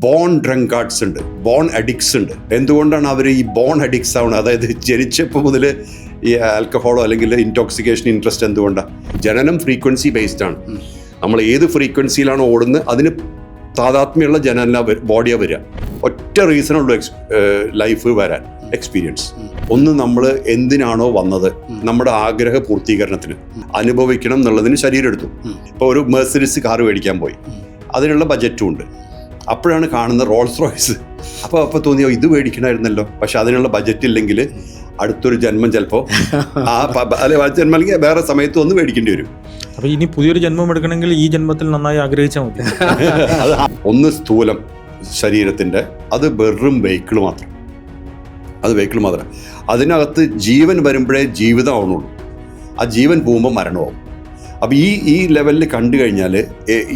Bone ഡ്രങ്കാർഡ്സ് ഉണ്ട്, bone addicts ഉണ്ട്. എന്തുകൊണ്ടാണ് അവർ ഈ ബോൺ അഡിക്ട്സ് ആവുന്നത്? അതായത് ജനിച്ചപ്പോൾ മുതൽ ഈ ആൽക്കഹോളോ അല്ലെങ്കിൽ ഇൻടോക്സിക്കേഷൻ ഇൻട്രസ്റ്റ് എന്തുകൊണ്ടാണ്? ജനനം ഫ്രീക്വൻസി ബേസ്ഡ് ആണ്. നമ്മൾ ഏത് ഫ്രീക്വൻസിയിലാണ് ഓടുന്നത് അതിന് താതാത്മ്യമുള്ള ജനന ബോഡിയാണ് വരിക. ഒറ്റ റീസണുള്ളൂ ലൈഫ് വരാൻ, എക്സ്പീരിയൻസ്. ഒന്ന്, നമ്മൾ എന്തിനാണോ വന്നത്, നമ്മുടെ ആഗ്രഹ പൂർത്തീകരണത്തിന് അനുഭവിക്കണം എന്നുള്ളതിന് ശരീരം എടുത്തു. ഇപ്പോൾ ഒരു മെർസിഡീസ് കാർ മേടിക്കാൻ പോയി, അതിനുള്ള ബജറ്റും ഉണ്ട്. അപ്പോഴാണ് കാണുന്ന റോൾസ് റോയ്സ്. അപ്പോൾ തോന്നിയോ ഇത് മേടിക്കണമായിരുന്നല്ലോ. പക്ഷെ അതിനുള്ള ബജറ്റ് ഇല്ലെങ്കിൽ അടുത്തൊരു ജന്മം ചിലപ്പോൾ ജന്മം അല്ലെങ്കിൽ വേറെ സമയത്ത് ഒന്ന് മേടിക്കേണ്ടി വരും. അപ്പോൾ ഇനി പുതിയൊരു ജന്മം എടുക്കണമെങ്കിൽ ഈ ജന്മത്തിൽ നന്നായി ആഗ്രഹിച്ചാൽ മതി. ഒന്ന് സ്ഥൂലം ശരീരത്തിൻ്റെ, അത് വെറും വെഹിക്കിൾ മാത്രം. അത് വെഹിക്കിൾ മാത്രം. അതിനകത്ത് ജീവൻ വരുമ്പോഴേ ജീവിതം ആവണുള്ളൂ. ആ ജീവൻ പോകുമ്പോൾ മരണമാവും. അപ്പോൾ ഈ ലെവലിൽ കണ്ടു കഴിഞ്ഞാൽ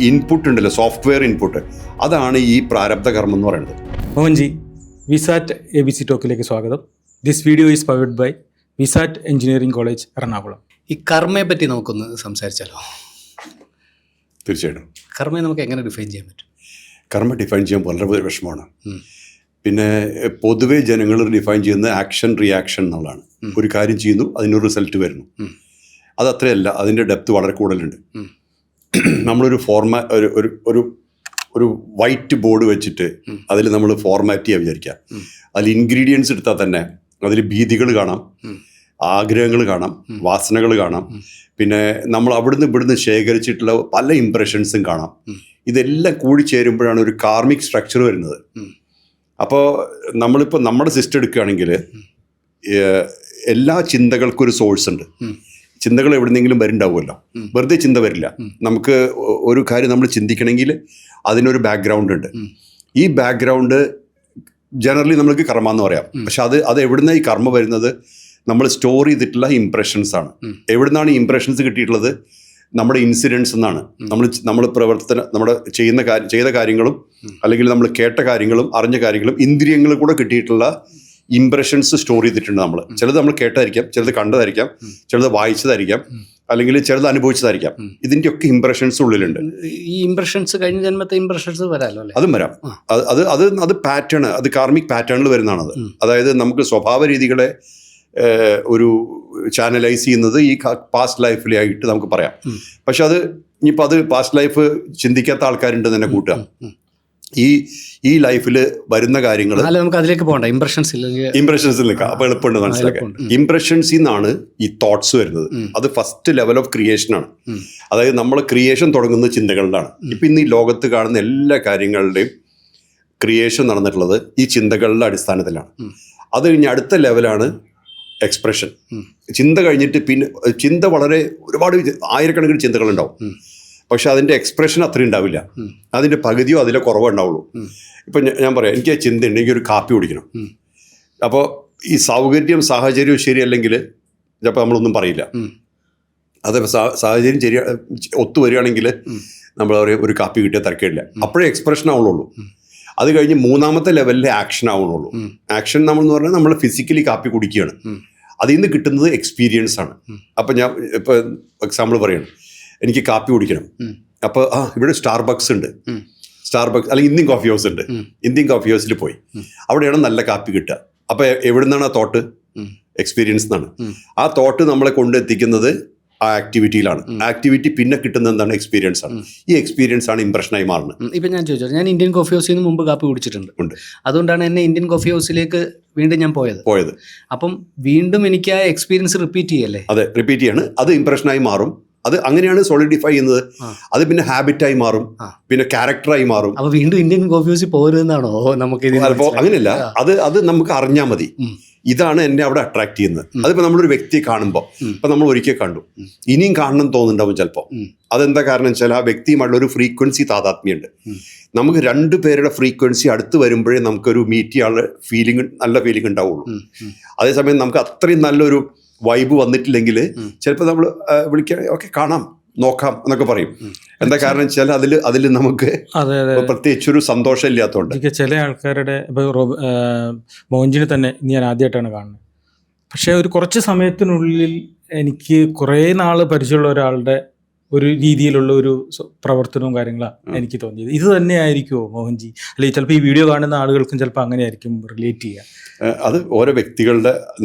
ഇൻപുട്ട് ഉണ്ടല്ലോ, സോഫ്റ്റ്വെയർ ഇൻപുട്ട്, അതാണ് ഈ പ്രാരബ്ധ കർമ്മം എന്ന് പറയുന്നത്. മോഹൻജി, വിസാറ്റ് ABC ടോക്കിലേക്ക് സ്വാഗതം. This video is powered by VISAT engineering college, Ernakulam. ഈ കർമ്മയെ പറ്റി നമുക്കൊന്ന് സംസാരിച്ചാലോ? തീർച്ചയായിട്ടും. കർമ്മയെ നമുക്ക് എങ്ങനെ ഡിഫൈൻ ചെയ്യാൻ പറ്റും? കർമ്മ ഡിഫൈൻ ചെയ്യാൻ വളരെ വിഷമമാണ്. പിന്നെ പൊതുവെ ജനങ്ങൾ ഡിഫൈൻ ചെയ്യുന്നത് ആക്ഷൻ റിയാക്ഷൻ എന്നുള്ളതാണ്. ഒരു കാര്യം ചെയ്യുന്നു, അതിനൊരു റിസൾട്ട് വരുന്നു. അതത്രയല്ല, അതിൻ്റെ ഡെപ്ത് വളരെ കൂടുതലുണ്ട്. നമ്മളൊരു ഒരു വൈറ്റ് ബോർഡ് വെച്ചിട്ട് അതിൽ നമ്മൾ ഫോർമാറ്റ് ചെയ്യാൻ വിചാരിക്കുക. അതിൽ ഇൻഗ്രീഡിയൻസ് എടുത്താൽ തന്നെ അതിൽ ഭീതികൾ കാണാം, ആഗ്രഹങ്ങൾ കാണാം, വാസനകൾ കാണാം. പിന്നെ നമ്മൾ ഇവിടുന്ന് ശേഖരിച്ചിട്ടുള്ള പല ഇംപ്രഷൻസും കാണാം. ഇതെല്ലാം കൂടി ചേരുമ്പോഴാണ് ഒരു കാർമിക് സ്ട്രക്ചർ വരുന്നത്. അപ്പോൾ നമ്മളിപ്പോൾ നമ്മുടെ സിസ്റ്റം എടുക്കുകയാണെങ്കിൽ എല്ലാ ചിന്തകൾക്കും ഒരു സോഴ്സ് ഉണ്ട്. ചിന്തകൾ എവിടെന്നെങ്കിലും വരുന്നുണ്ടാവുമല്ലോ, വെറുതെ ചിന്ത വരില്ല. നമുക്ക് ഒരു കാര്യം നമ്മൾ ചിന്തിക്കണമെങ്കിൽ അതിനൊരു ബാക്ക്ഗ്രൗണ്ട് ഉണ്ട്. ഈ ബാക്ക്ഗ്രൗണ്ട് ജനറലി നമ്മൾക്ക് കർമ്മ എന്ന് പറയാം. പക്ഷെ അത് എവിടുന്ന ഈ കർമ്മ വരുന്നത്? നമ്മൾ സ്റ്റോർ ചെയ്തിട്ടുള്ള ഇംപ്രഷൻസ് ആണ്. എവിടുന്നാണ് ഈ ഇംപ്രഷൻസ് കിട്ടിയിട്ടുള്ളത്? നമ്മുടെ ഇൻസിഡൻസ് എന്നാണ്. നമ്മൾ നമ്മുടെ ചെയ്ത കാര്യങ്ങളും അല്ലെങ്കിൽ നമ്മൾ കേട്ട കാര്യങ്ങളും അറിഞ്ഞ കാര്യങ്ങളും ഇന്ദ്രിയങ്ങൾ കൂടെ കിട്ടിയിട്ടുള്ള ഇംപ്രഷൻസ് സ്റ്റോർ ചെയ്തിട്ടുണ്ട് നമ്മൾ. ചിലത് നമ്മൾ കേട്ടായിരിക്കാം, ചിലത് കണ്ടതായിരിക്കാം, ചിലത് വായിച്ചതായിരിക്കാം, അല്ലെങ്കിൽ ചിലത് അനുഭവിച്ചതായിരിക്കാം. ഇതിൻ്റെയൊക്കെ ഇംപ്രഷൻസ് ഉള്ളിലുണ്ട്. ഈ ഇംപ്രഷൻസ് കഴിഞ്ഞ ജന്മത്തെ ഇംപ്രഷൻസ് വരാമല്ലോ അല്ലേ? അതും വരാം. അത് പാറ്റേൺ, അത് കാർമിക് പാറ്റേണിൽ വരുന്നതാണത്. അതായത് നമുക്ക് സ്വഭാവ രീതികളെ ഒരു ചാനലൈസ് ചെയ്യുന്നത് ഈ പാസ്റ്റ് ലൈഫിലായിട്ട് നമുക്ക് പറയാം. പക്ഷെ ഇനിയിപ്പോൾ അത് പാസ്റ്റ് ലൈഫ് ചിന്തിക്കാത്ത ആൾക്കാരുണ്ട് തന്നെ കൂട്ടുക. ഈ ലൈഫിൽ വരുന്ന കാര്യങ്ങൾ നമുക്ക് അതിലേക്ക് പോകണ്ട. ഇംപ്രഷൻസിൽ നിൽക്കാം. അപ്പോൾ എളുപ്പമുണ്ട് മനസ്സിലാക്കാൻ. ഇംപ്രഷൻസിൽ നിന്നാണ് ഈ തോട്ട്സ് വരുന്നത്. അത് ഫസ്റ്റ് ലെവൽ ഓഫ് ക്രിയേഷൻ ആണ്. അതായത് നമ്മൾ ക്രിയേഷൻ തുടങ്ങുന്നത് ചിന്തകളിലാണ്. ഇപ്പം ഇന്ന് ഈ ലോകത്ത് കാണുന്ന എല്ലാ കാര്യങ്ങളുടെയും ക്രിയേഷൻ നടന്നിട്ടുള്ളത് ഈ ചിന്തകളുടെ അടിസ്ഥാനത്തിലാണ്. അത് കഴിഞ്ഞ് അടുത്ത ലെവലാണ് എക്സ്പ്രഷൻ. ചിന്ത കഴിഞ്ഞിട്ട് പിന്നെ ചിന്ത ഒരുപാട് ആയിരക്കണക്കിന് ചിന്തകളുണ്ടാവും. പക്ഷെ അതിൻ്റെ എക്സ്പ്രഷൻ അത്രയും ഉണ്ടാവില്ല. അതിൻ്റെ പകുതിയോ അതിലെ കുറവോ ഉണ്ടാവുള്ളൂ. ഇപ്പം ഞാൻ പറയാം, എനിക്ക് ചിന്ത ഉണ്ടെങ്കിൽ ഒരു കാപ്പി കുടിക്കണം. അപ്പോൾ ഈ സൗകര്യം സാഹചര്യവും ശരിയല്ലെങ്കിൽ ചിലപ്പോൾ നമ്മളൊന്നും പറയില്ല. അത് സാഹചര്യം ഒത്തു വരികയാണെങ്കിൽ നമ്മൾ പറയും ഒരു കാപ്പി കിട്ടിയാൽ തിരക്കില്ല. അപ്പോഴേ എക്സ്പ്രഷൻ ആവുള്ളൂ. അത് കഴിഞ്ഞ് മൂന്നാമത്തെ ലെവലിൽ ആക്ഷൻ ആവണുള്ളൂ. ആക്ഷൻ എന്ന് പറഞ്ഞാൽ നമ്മൾ ഫിസിക്കലി കാപ്പി കുടിക്കുകയാണ്. അതിൽ നിന്ന് കിട്ടുന്നത് എക്സ്പീരിയൻസ് ആണ്. അപ്പം ഞാൻ ഇപ്പോൾ എക്സാമ്പിൾ പറയണം, എനിക്ക് കാപ്പി കുടിക്കണം. അപ്പോൾ ഇവിടെ സ്റ്റാർബക്സ് ഉണ്ട്, അല്ലെങ്കിൽ ഇന്ത്യൻ കോഫി ഹൗസ് ഉണ്ട്. ഇന്ത്യൻ കോഫി ഹൗസിൽ പോയി അവിടെയാണ് നല്ല കാപ്പി കിട്ടുക. അപ്പോൾ എവിടെ നിന്നാണ് ആ തോട്ട്? എക്സ്പീരിയൻസ് എന്നാണ്. ആ തോട്ട് നമ്മളെ കൊണ്ടെത്തിക്കുന്നത് ആ ആക്ടിവിറ്റിയിലാണ്. ആക്ടിവിറ്റി പിന്നെ കിട്ടുന്ന എന്താണ്? എക്സ്പീരിയൻസ് ആണ്. ഈ എക്സ്പീരിയൻസ് ആണ് ഇംപ്രഷനായി മാറുന്നത്. ഇപ്പം ഞാൻ ചോദിച്ചത്, ഞാൻ ഇന്ത്യൻ കോഫി ഹൗസിൽ നിന്ന് മുമ്പ് കാപ്പി കുടിച്ചിട്ടുണ്ട്. അതുകൊണ്ടാണ് എന്നെ ഇന്ത്യൻ കോഫി ഹൗസിലേക്ക് വീണ്ടും ഞാൻ പോയത്. അപ്പം വീണ്ടും എനിക്ക് ആ എക്സ്പീരിയൻസ് റിപ്പീറ്റ് ചെയ്യല്ലേ? അതെ, റിപ്പീറ്റ് ചെയ്യാണ്. അത് ഇംപ്രഷനായി മാറും. അത് അങ്ങനെയാണ് സോളിഡിഫൈ ചെയ്യുന്നത്. അത് പിന്നെ ഹാബിറ്റായി മാറും, പിന്നെ ക്യാരക്ടറായി മാറും. അപ്പോൾ വീണ്ടും ഇന്ത്യൻ കോഫി ഹൗസിൽ പോരുന്നതാണോ നമുക്ക്? അപ്പോൾ അങ്ങനെയല്ല, അത് നമുക്ക് അറിഞ്ഞാൽ മതി. ഇതാണ് എന്നെ അവിടെ അട്രാക്ട് ചെയ്യുന്നത്. അതിപ്പോൾ നമ്മളൊരു വ്യക്തിയെ കാണുമ്പോൾ, ഇപ്പം നമ്മൾ ഒരിക്കൽ കണ്ടു, ഇനിയും കാണണം തോന്നുന്നുണ്ടാവും ചിലപ്പോൾ. അതെന്താ കാരണം വെച്ചാൽ ആ വ്യക്തിയുമായിട്ടുള്ള ഒരു ഫ്രീക്വൻസി താതാത്മ്യമുണ്ട്. നമുക്ക് രണ്ടു പേരുടെ ഫ്രീക്വൻസി അടുത്ത് വരുമ്പോഴേ നമുക്കൊരു മീറ്റ് ചെയ്യാനുള്ള നല്ല ഫീലിംഗ് ഉണ്ടാവുള്ളൂ. അതേസമയം നമുക്ക് അത്രയും നല്ലൊരു വൈബ് വന്നിട്ടില്ലെങ്കിൽ ചിലപ്പോൾ നമ്മൾ വിളിക്കാൻ ഓക്കെ കാണാം നോക്കാം എന്നൊക്കെ പറയും. എന്താ കാരണം വെച്ചാൽ അതിൽ നമുക്ക് പ്രത്യേകിച്ചൊരു സന്തോഷം ഇല്ലാത്തതുകൊണ്ട്. ചില ആൾക്കാരുടെ മോഹൻജിനെ തന്നെ ഞാൻ ആദ്യമായിട്ടാണ് കാണുന്നത്. പക്ഷേ ഒരു കുറച്ച് സമയത്തിനുള്ളിൽ എനിക്ക് കുറേ നാൾ പരിചയമുള്ള ഒരാളുടെ ഒരു രീതിയിലുള്ള ഒരു പ്രവർത്തനവും കാര്യങ്ങളാണ് എനിക്ക് തോന്നിയത്. ഇത് തന്നെയായിരിക്കുമോ മോഹൻജി? അല്ലെങ്കിൽ ചിലപ്പോൾ ഈ വീഡിയോ കാണുന്ന ആളുകൾക്കും ചിലപ്പോൾ അങ്ങനെ ആയിരിക്കും റിലേറ്റ് ചെയ്യുക. അത് ഓരോ വ്യക്തികളുടെ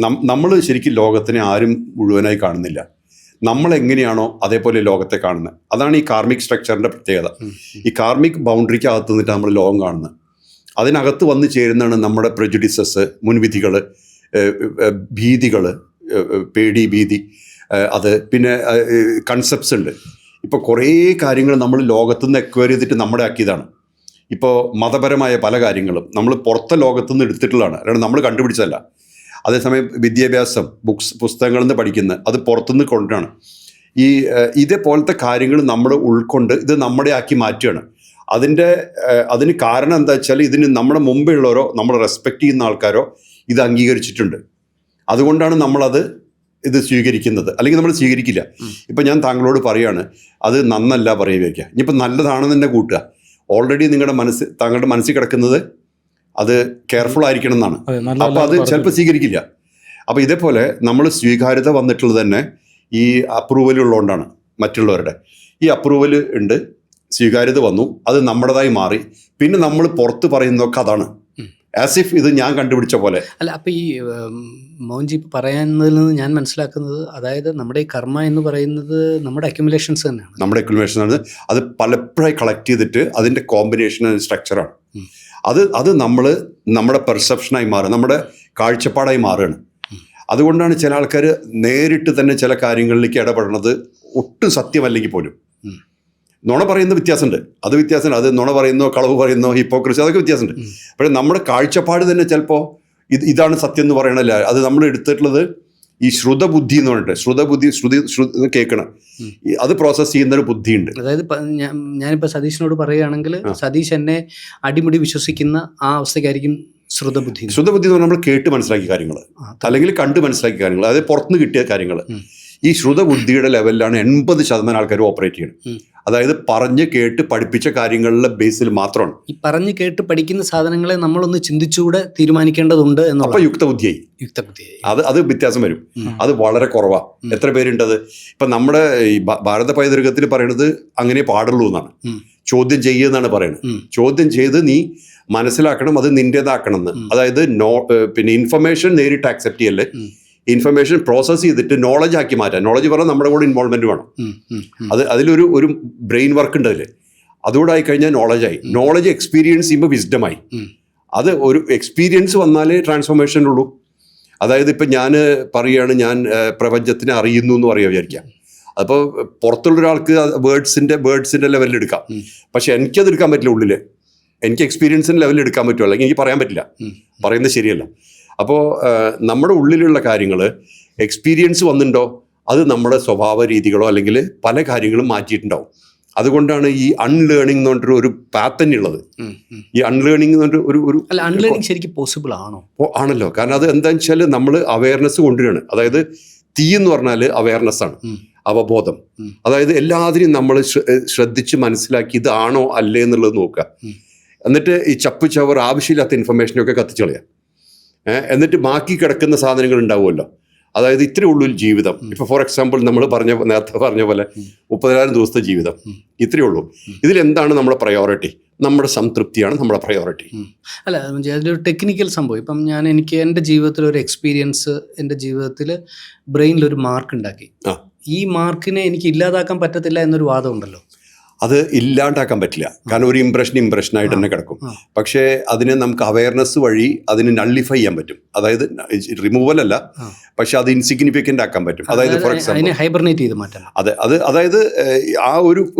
നമ്മൾ ശരിക്കും ലോകത്തിനെ ആരും മുഴുവനായി കാണുന്നില്ല. നമ്മൾ എങ്ങനെയാണോ അതേപോലെ ലോകത്തെ കാണുന്നത്. അതാണ് ഈ കാർമിക് സ്ട്രക്ചറിൻ്റെ പ്രത്യേകത. ഈ കാർമിക് ബൗണ്ടറിക്ക് അകത്ത് നിന്നിട്ട് നമ്മൾ ലോകം കാണുന്നത്. അതിനകത്ത് വന്ന് ചേരുന്നതാണ് നമ്മുടെ പ്രെജുഡിസസ്, മുൻവിധികൾ, ഭീതികൾ, പേടി, ഭീതി, അത് പിന്നെ കൺസെപ്റ്റ്സ് ഉണ്ട്. ഇപ്പോൾ കുറേ കാര്യങ്ങൾ നമ്മൾ ലോകത്തുനിന്ന് എക്വയർ ചെയ്തിട്ട് നമ്മുടെ ആക്കിയതാണ്. ഇപ്പോൾ മതപരമായ പല കാര്യങ്ങളും നമ്മൾ പുറത്തെ ലോകത്തുനിന്ന് എടുത്തിട്ടുള്ളതാണ്, കാരണം നമ്മൾ കണ്ടുപിടിച്ചതല്ല. അതേസമയം വിദ്യാഭ്യാസം, പുസ്തകങ്ങളിൽ നിന്ന് പഠിക്കുന്നത് അത് പുറത്തുനിന്ന് കൊണ്ടാണ്. ഇതേപോലത്തെ കാര്യങ്ങൾ നമ്മൾ ഉൾക്കൊണ്ട് ഇത് നമ്മുടെ ആക്കി മാറ്റുകയാണ്. അതിന് കാരണം എന്താ വെച്ചാൽ ഇതിന് നമ്മുടെ മുമ്പേ ഉള്ളവരോ നമ്മൾ റെസ്പെക്റ്റ് ചെയ്യുന്ന ആൾക്കാരോ ഇത് അംഗീകരിച്ചിട്ടുണ്ട്. അതുകൊണ്ടാണ് നമ്മളത് ഇത് സ്വീകരിക്കുന്നത്. അല്ലെങ്കിൽ നമ്മൾ സ്വീകരിക്കില്ല. ഇപ്പം ഞാൻ താങ്കളോട് പറയുകയാണ് അത് നന്നല്ല പറയുക, ഇനിയിപ്പോൾ നല്ലതാണെന്ന് തന്നെ കൂട്ടുക. ഓൾറെഡി താങ്കളുടെ മനസ്സിൽ കിടക്കുന്നത് അത് കെയർഫുൾ ആയിരിക്കണം എന്നാണ്. അപ്പോൾ അത് ചിലപ്പോൾ സ്വീകരിക്കില്ല. അപ്പോൾ ഇതേപോലെ നമ്മൾ സ്വീകാര്യത വന്നിട്ടുള്ളത് തന്നെ ഈ അപ്രൂവൽ ഉള്ളതുകൊണ്ടാണ്. മറ്റുള്ളവരുടെ ഈ അപ്രൂവൽ ഉണ്ട്, സ്വീകാര്യത വന്നു, അത് നമ്മുടേതായി മാറി. പിന്നെ നമ്മൾ പുറത്ത് പറയുന്നതൊക്കെ അതാണ്, ആസ് ഇഫ് ഇത് ഞാൻ കണ്ടുപിടിച്ച പോലെ. അല്ല, അപ്പോൾ ഈ മോഹൻജി പറയുന്നതിൽ നിന്ന് ഞാൻ മനസ്സിലാക്കുന്നത്, അതായത് നമ്മുടെ ഈ കർമ്മ എന്ന് പറയുന്നത് നമ്മുടെ അക്യുമുലേഷൻസ് തന്നെയാണ്. നമ്മുടെ അക്യുമുലേഷൻ ആണ്. അത് പലപ്പോഴായി കളക്ട് ചെയ്തിട്ട് അതിൻ്റെ കോമ്പിനേഷൻ സ്ട്രക്ചറാണ്. അത് നമ്മുടെ പെർസെപ്ഷനായി മാറുക, നമ്മുടെ കാഴ്ചപ്പാടായി മാറുകയാണ്. അതുകൊണ്ടാണ് ചില ആൾക്കാർ നേരിട്ട് തന്നെ ചില കാര്യങ്ങളിലേക്ക് ഇടപെടുന്നത് ഒട്ടും സത്യമല്ലെങ്കിൽ പോലും. നുണ പറയുന്ന വ്യത്യാസമുണ്ട്, അത് നുണ പറയുന്നോ കളവ് പറയുന്നോ ഹിപ്പോക്രസി, അതൊക്കെ വ്യത്യാസമുണ്ട്. പക്ഷേ നമ്മുടെ കാഴ്ചപ്പാട് തന്നെ ചിലപ്പോൾ ഇതാണ് സത്യം എന്ന് പറയണല്ല. അത് നമ്മൾ എടുത്തിട്ടുള്ളത് ഈ ശ്രുതബുദ്ധി എന്ന് പറഞ്ഞിട്ട് ശ്രുതി കേൾക്കണം, അത് പ്രോസസ്സ് ചെയ്യുന്ന ഒരു ബുദ്ധിയുണ്ട്. അതായത് ഞാനിപ്പോൾ സതീഷിനോട് പറയുകയാണെങ്കിൽ സതീഷ് എന്നെ അടിമുടി വിശ്വസിക്കുന്ന ആ അവസ്ഥയ്ക്കായിരിക്കും ശ്രുതബുദ്ധി എന്ന് പറഞ്ഞാൽ നമ്മൾ കേട്ട് മനസ്സിലാക്കിയ കാര്യങ്ങൾ, അല്ലെങ്കിൽ കണ്ട് മനസ്സിലാക്കിയ കാര്യങ്ങൾ, അതായത് പുറത്തുനിന്ന് കിട്ടിയ കാര്യങ്ങൾ. ഈ ശ്രുതബുദ്ധിയുടെ ലെവലിലാണ് 80% ആൾക്കാർ ഓപ്പറേറ്റ് ചെയ്യുന്നത്. അതായത് പറഞ്ഞ് കേട്ട് പഠിപ്പിച്ച കാര്യങ്ങളുടെ ബേസിൽ മാത്രമാണ്. ഈ പറഞ്ഞ് കേട്ട് പഠിക്കുന്ന സാധനങ്ങളെ നമ്മളൊന്ന് ചിന്തിച്ചുകൂടെ തീരുമാനിക്കേണ്ടതുണ്ട് എന്നുള്ള. അപ്പോൾ യുക്തബുദ്ധിയായി. അത് വ്യത്യാസം വരും. അത് വളരെ കുറവാണ്. എത്ര പേരുണ്ടത്? ഇപ്പം നമ്മുടെ ഈ ഭാരത പൈതൃകത്തിൽ പറയുന്നത് അങ്ങനെ പാടുള്ളൂ എന്നാണ്. ചോദ്യം ചെയ്യുന്നതാണ് പറയുന്നത്. ചോദ്യം ചെയ്ത് നീ മനസ്സിലാക്കണം, അത് നിൻ്റേതാക്കണം എന്ന്. അതായത് പിന്നെ ഇൻഫർമേഷൻ നേരിട്ട് ആക്സെപ്റ്റ് ചെയ്യല്ലേ, ഇൻഫർമേഷൻ പ്രോസസ്സ് ചെയ്തിട്ട് നോളജ് ആക്കി മാറ്റാം. നോളജ് പറഞ്ഞാൽ നമ്മുടെ കൂടെ ഇൻവോൾവ്മെന്റ് വേണം. അതിലൊരു ബ്രെയിൻ വർക്ക് ഉണ്ട്. അതുകൂടെ ആയിക്കഴിഞ്ഞാൽ നോളജായി. നോളജ് എക്സ്പീരിയൻസ് ചെയ്യുമ്പോൾ വിസ്ഡമായി. അത് ഒരു എക്സ്പീരിയൻസ് വന്നാലേ ട്രാൻസ്ഫോർമേഷൻ ഉള്ളൂ. അതായത് ഇപ്പം ഞാൻ പറയുകയാണ്, ഞാൻ പ്രപഞ്ചത്തിനെ അറിയുന്നു എന്ന് പറയാൻ വിചാരിക്കാം. അപ്പോൾ പുറത്തുള്ളൊരാൾക്ക് വേർഡ്സിൻ്റെ ലെവലിൽ എടുക്കാം. പക്ഷെ എനിക്കത് എടുക്കാൻ പറ്റില്ല. ഉള്ളിൽ എനിക്ക് എക്സ്പീരിയൻസിൻ്റെ ലെവലിൽ എടുക്കാൻ പറ്റുമോ, അല്ലെങ്കിൽ എനിക്ക് പറയാൻ പറ്റില്ല, പറയുന്നത് ശരിയല്ല. അപ്പോൾ നമ്മുടെ ഉള്ളിലുള്ള കാര്യങ്ങൾ എക്സ്പീരിയൻസ് വന്നിട്ടുണ്ടോ, അത് നമ്മുടെ സ്വഭാവ രീതികളോ അല്ലെങ്കിൽ പല കാര്യങ്ങളും മാറ്റിയിട്ടുണ്ടാവും. അതുകൊണ്ടാണ് ഈ അൺലേണിംഗ് എന്ന് പറഞ്ഞിട്ട് ഒരു പാറ്റേൺ ഉള്ളത്. ഈ അൺലേണിംഗ് എന്ന് പറഞ്ഞിട്ട് ഒരു അൺലേണിംഗ് ശരിക്കും പോസിബിൾ ആണോ? ആണല്ലോ. കാരണം അത് എന്താണെന്ന് വെച്ചാൽ നമ്മൾ അവയർനെസ് കൊണ്ടുവരികയാണ്. അതായത് തീ എന്ന് പറഞ്ഞാൽ അവയർനെസ് ആണ്, അവബോധം. അതായത് എല്ലാത്തിനും നമ്മൾ ശ്രദ്ധിച്ച് മനസ്സിലാക്കി ഇതാണോ അല്ലേ എന്നുള്ളത് നോക്കുക. എന്നിട്ട് ഈ ചപ്പ് ചവർ ആവശ്യമില്ലാത്ത ഇൻഫർമേഷനൊക്കെ കത്തിച്ചു കളയാം. എന്നിട്ട് ബാക്കി കിടക്കുന്ന സാധനങ്ങൾ ഉണ്ടാവുമല്ലോ. അതായത് ഇത്രയേ ഉള്ളൂ ജീവിതം. ഇപ്പോൾ ഫോർ എക്സാമ്പിൾ നമ്മൾ നേരത്തെ പറഞ്ഞ പോലെ 30,000 ദിവസത്തെ ജീവിതം ഇത്രയേ ഉള്ളൂ. ഇതിലെന്താണ് നമ്മുടെ പ്രയോറിറ്റി? നമ്മുടെ സംതൃപ്തിയാണ് നമ്മുടെ പ്രയോറിറ്റി. അല്ല, അതിലൊരു ടെക്നിക്കൽ സംഭവം. ഇപ്പം എനിക്ക് എൻ്റെ ജീവിതത്തിൽ ഒരു എക്സ്പീരിയൻസ്, എൻ്റെ ജീവിതത്തിൽ ബ്രെയിനിലൊരു മാർക്ക് ഉണ്ടാക്കി. ഈ മാർക്കിനെ എനിക്ക് ഇല്ലാതാക്കാൻ പറ്റത്തില്ല എന്നൊരു വാദം ഉണ്ടല്ലോ. അത് ഇല്ലാണ്ടാക്കാൻ പറ്റില്ല. കാരണം ഒരു ഇംപ്രഷനായിട്ട് തന്നെ കിടക്കും. പക്ഷേ അതിനെ നമുക്ക് അവയർനെസ് വഴി അതിനെ നള്ളിഫൈ ചെയ്യാൻ പറ്റും. അതായത് റിമൂവൽ അല്ല, പക്ഷെ അത് ഇൻസിഗ്നിഫിക്കൻ്റ് ആക്കാൻ പറ്റും. അതായത് ഫോർ എക്സാമ്പിൾ ഹൈബർനേറ്റ് ചെയ്ത് മാറ്റാം. അതായത് ആ